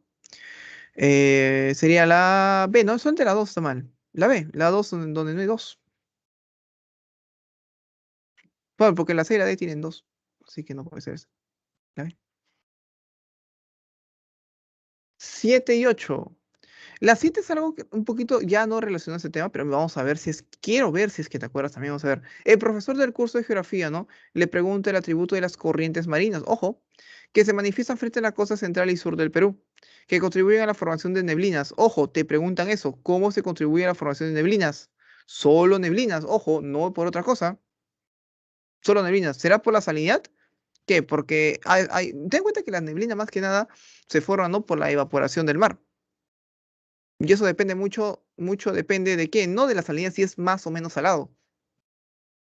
Sería la B, ¿no? Solamente la 2 está mal. La B, la 2 donde no hay 2. Bueno, porque la C y la D tienen 2. Así que no puede ser esa. La B. 7 y 8. La 7 es algo un poquito ya no relacionado a ese tema, pero vamos a ver si es, quiero ver si es que te acuerdas también, vamos a ver. El profesor del curso de geografía, ¿no? Le pregunta el atributo de las corrientes marinas, ojo, que se manifiestan frente a la costa central y sur del Perú, que contribuyen a la formación de neblinas. Ojo, te preguntan eso, ¿cómo se contribuye a la formación de neblinas? Solo neblinas, ojo, no por otra cosa, solo neblinas. ¿Será por la salinidad? ¿Qué? Porque ten en cuenta que las neblinas más que nada se forman, ¿no? Por la evaporación del mar. Y eso depende mucho, mucho depende de qué, no de la salinidad, si es más o menos salado,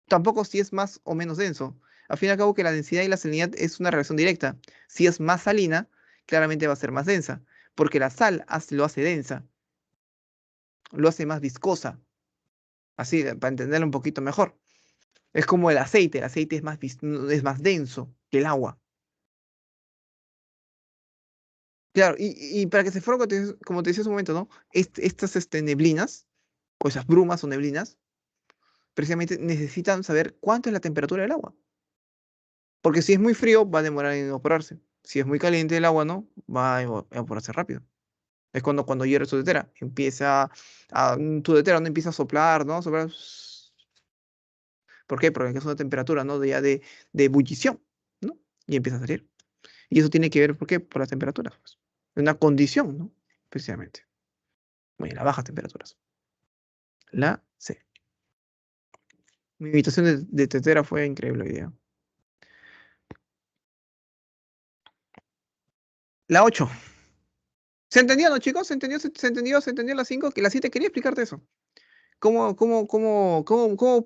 tampoco si es más o menos denso. Al fin y al cabo que la densidad y la salinidad es una relación directa. Si es más salina, claramente va a ser más densa, porque la sal lo hace densa, lo hace más viscosa, así, para entenderlo un poquito mejor. Es como el aceite es más denso que el agua. Claro, y para que se forme, como te decía hace un momento, ¿no? Estas neblinas, o esas brumas o neblinas, precisamente necesitan saber cuánto es la temperatura del agua. Porque si es muy frío, va a demorar en evaporarse. Si es muy caliente el agua, ¿no? Va a evaporarse rápido. Es cuando hierve tu tetera. Tu tetera no empieza a soplar, ¿no? Soplar. ¿Por qué? Porque es una temperatura, ¿no? De ebullición, ¿no? Y empieza a salir. Y eso tiene que ver, ¿por qué? Por las temperaturas, pues. Es una condición, ¿no? Precisamente. Bueno, las bajas temperaturas. La C. Mi imitación de tetera fue increíble hoy día. La 8. ¿Se entendió, no, chicos? ¿Se entendió? ¿Se entendió? ¿Se entendió la 5? Que la 7 quería explicarte eso. ¿Cómo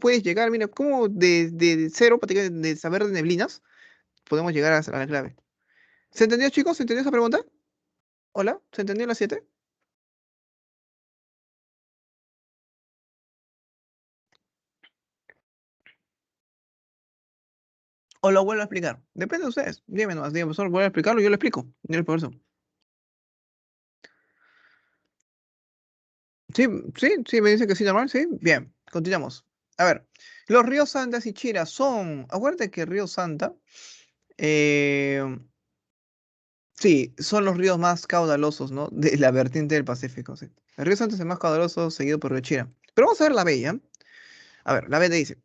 puedes llegar? Mira, ¿cómo de cero, prácticamente de saber de neblinas, podemos llegar a la clave? ¿Se entendió, chicos? ¿Se entendió esa pregunta? ¿Hola? ¿Se entendió la 7? O lo vuelvo a explicar. Depende de ustedes. Díganme nomás, díganme, profesor, vuelvo a explicarlo, yo lo explico. Yo le profesor. Sí, sí, sí, me dice que sí, normal, sí. Bien, continuamos. A ver, los ríos Santa y Chira son. Acuérdate que el río Santa, eh, sí, son los ríos más caudalosos, ¿no? De la vertiente del Pacífico, sí. El río Santa es el más caudaloso, seguido por el Río Chira. Pero vamos a ver la B, ¿ya? A ver, la B te dice.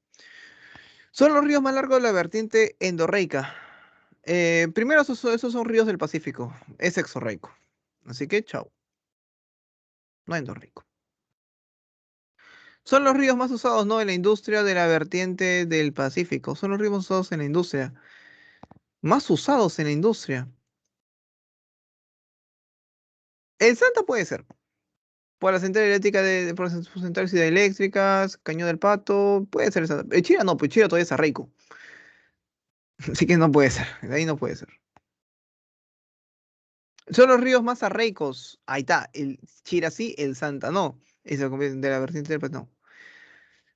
Son los ríos más largos de la vertiente endorreica. Primero, esos son ríos del Pacífico. Es exorreico. Así que, chao. No endorreico. Son los ríos más usados, ¿no? En la industria de la vertiente del Pacífico. Son los ríos más usados en la industria. Más usados en la industria. El Santa puede ser. Por la central eléctrica por las centrales hidroeléctricas, Cañón del Pato. Puede ser el Santa. El Chira no, pues Chira todavía es arreico. Así que no puede ser. De ahí no puede ser. Son los ríos más arreicos. Ahí está. El Chira sí, el Santa no. Eso de la vertiente del Pato no.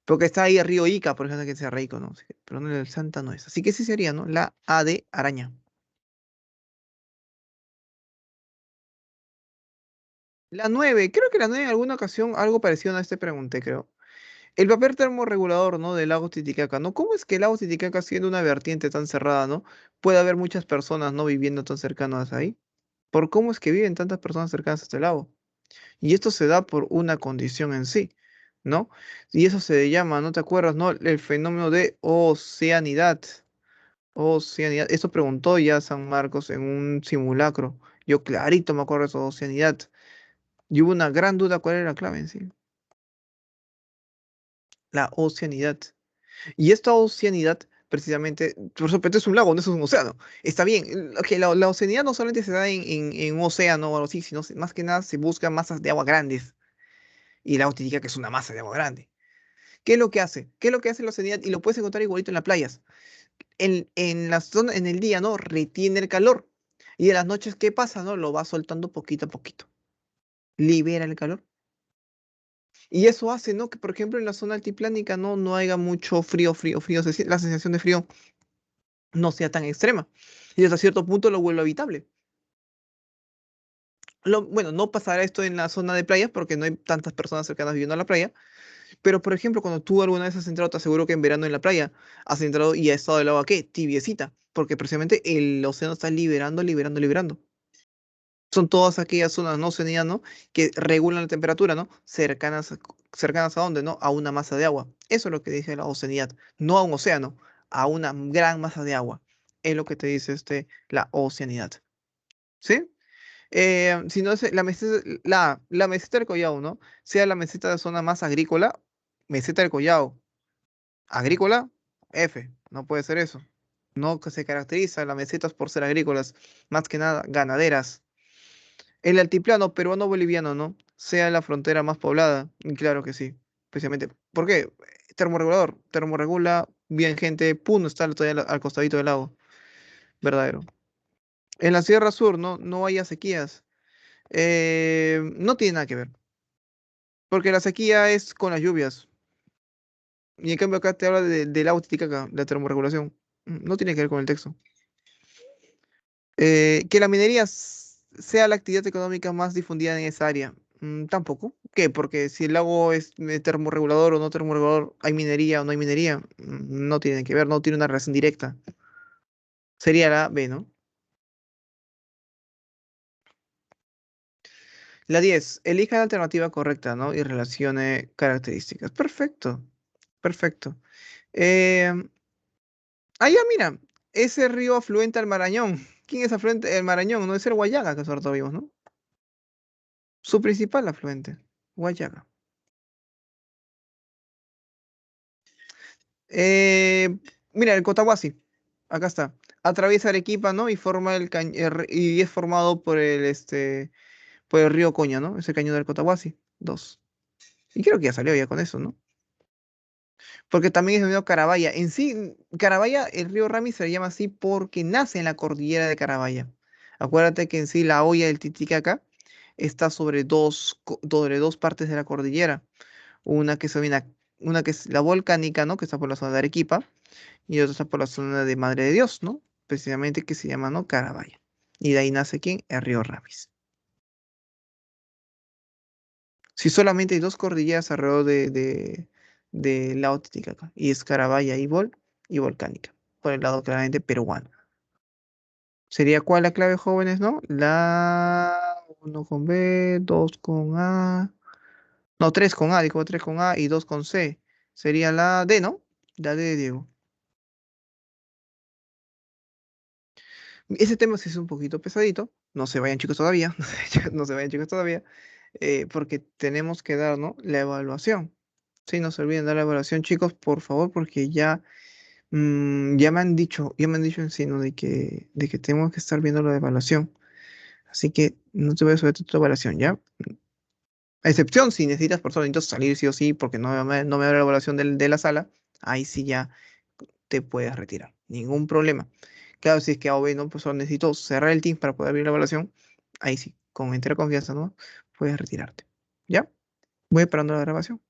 Porque está ahí el río Ica, por ejemplo, que es arreico, ¿no? Pero no, el Santa no es. Así que sí sería, ¿no? La A de araña. La 9, creo que la 9 en alguna ocasión algo parecido a este pregunté, creo. El papel termorregulador, ¿no? Del lago Titicaca, ¿no? ¿Cómo es que el lago Titicaca, siendo una vertiente tan cerrada, ¿no? Puede haber muchas personas, ¿no? Viviendo tan cercanas ahí. ¿Por cómo es que viven tantas personas cercanas a este lago? Y esto se da por una condición en sí, ¿no? Y eso se llama, ¿no te acuerdas, no? El fenómeno de oceanidad. Oceanidad. Esto preguntó ya San Marcos en un simulacro. Yo clarito me acuerdo de eso, oceanidad. Y hubo una gran duda cuál era la clave en sí. La oceanidad. Y esta oceanidad, precisamente, por supuesto, es un lago, no es un océano. Está bien, ok, la oceanidad no solamente se da en un océano o algo así, sino más que nada se busca masas de agua grandes. Y la Titicaca que es una masa de agua grande. ¿Qué es lo que hace? ¿Qué es lo que hace la oceanidad? Y lo puedes encontrar igualito en las playas. En la zona, en el día, ¿no? Retiene el calor. Y en las noches, ¿qué pasa? ¿No? Lo va soltando poquito a poquito. Libera el calor. Y eso hace, ¿no? Que, por ejemplo, en la zona altiplánica no haya mucho frío, frío, frío. La sensación de frío no sea tan extrema. Y hasta cierto punto lo vuelve habitable. Bueno, no pasará esto en la zona de playas porque no hay tantas personas cercanas viviendo a la playa. Pero, por ejemplo, cuando tú alguna vez has entrado, te aseguro que en verano en la playa has entrado y ha estado el agua, ¿qué? Tibiecita. Porque precisamente el océano está liberando, liberando, liberando. Son todas aquellas zonas no oceánicas, ¿no? Que regulan la temperatura, ¿no? Cercanas a dónde, ¿no? A una masa de agua. Eso es lo que dice la oceanidad. No a un océano, a una gran masa de agua. Es lo que te dice la oceanidad. ¿Sí? Si no es la meseta del Collao, ¿no? Sea la meseta de zona más agrícola, meseta del Collao. Agrícola, F. No puede ser eso. No que se caracteriza las mesetas por ser agrícolas, más que nada ganaderas. El altiplano peruano-boliviano, ¿no? Sea la frontera más poblada. Y claro que sí, especialmente. ¿Por qué? Termorregulador. Termorregula, bien gente. Puno está todavía al costadito del lago. Verdadero. En la Sierra Sur, ¿no? No haya sequías. No tiene nada que ver. Porque la sequía es con las lluvias. Y en cambio acá te habla del lago Titicaca, la termorregulación. No tiene que ver con el texto. Que la minería sea la actividad económica más difundida en esa área. Tampoco. ¿Qué? Porque si el lago es termorregulador o no termorregulador, hay minería o no hay minería, no tiene que ver, no tiene una relación directa. Sería la B, ¿no? La 10. Elija la alternativa correcta, ¿no? Y relacione características. Perfecto. Perfecto. Eh, ya, mira. Ese río afluente al Marañón. ¿Quién es afluente? El Marañón, no es el Guayaga, que ahora vimos, ¿no? Su principal afluente. Guayaga. Eh, Mira, el Cotahuasi, acá está. Atraviesa Arequipa, ¿no? Y forma y es formado por el río Coña, ¿no? Ese cañón del Cotahuasi. Dos. Y creo que ya salió ya con eso, ¿no? Porque también es denominado Carabaya. En sí, Carabaya, el río Rami se le llama así porque nace en la cordillera de Carabaya. Acuérdate que en sí la hoya del Titicaca está sobre dos partes de la cordillera. Una que se denomina una que es la volcánica, ¿no? Que está por la zona de Arequipa, y otra está por la zona de Madre de Dios, ¿no? Precisamente que se llama, ¿no? Carabaya. Y de ahí nace ¿quién? El río Ramis. Si solamente hay dos cordilleras alrededor de la Titicaca, y es Carabaya y Volcánica, por el lado claramente peruano. ¿Sería cuál la clave, jóvenes, no? La uno con B, 2 con A, no, 3 con A, dijo 3 con A y 2 con C. Sería la D, ¿no? La D de Diego. Ese tema sí es un poquito pesadito. No se vayan chicos todavía. No se vayan chicos todavía. Porque tenemos que dar, ¿no? La evaluación. Sí, no se olviden dar la evaluación, chicos, por favor, porque ya, ya me han dicho en sí, ¿no? De que tenemos que estar viendo la evaluación. Así que no te voy a someter tu evaluación, ¿ya? A excepción si necesitas por solito salir sí o sí, porque no me da la evaluación de la sala, ahí sí ya te puedes retirar. Ningún problema. Claro, si es que A o B no, pues solo necesito cerrar el Teams para poder abrir la evaluación, ahí sí, con entera confianza, ¿no? Puedes retirarte. ¿Ya? Voy parando la grabación.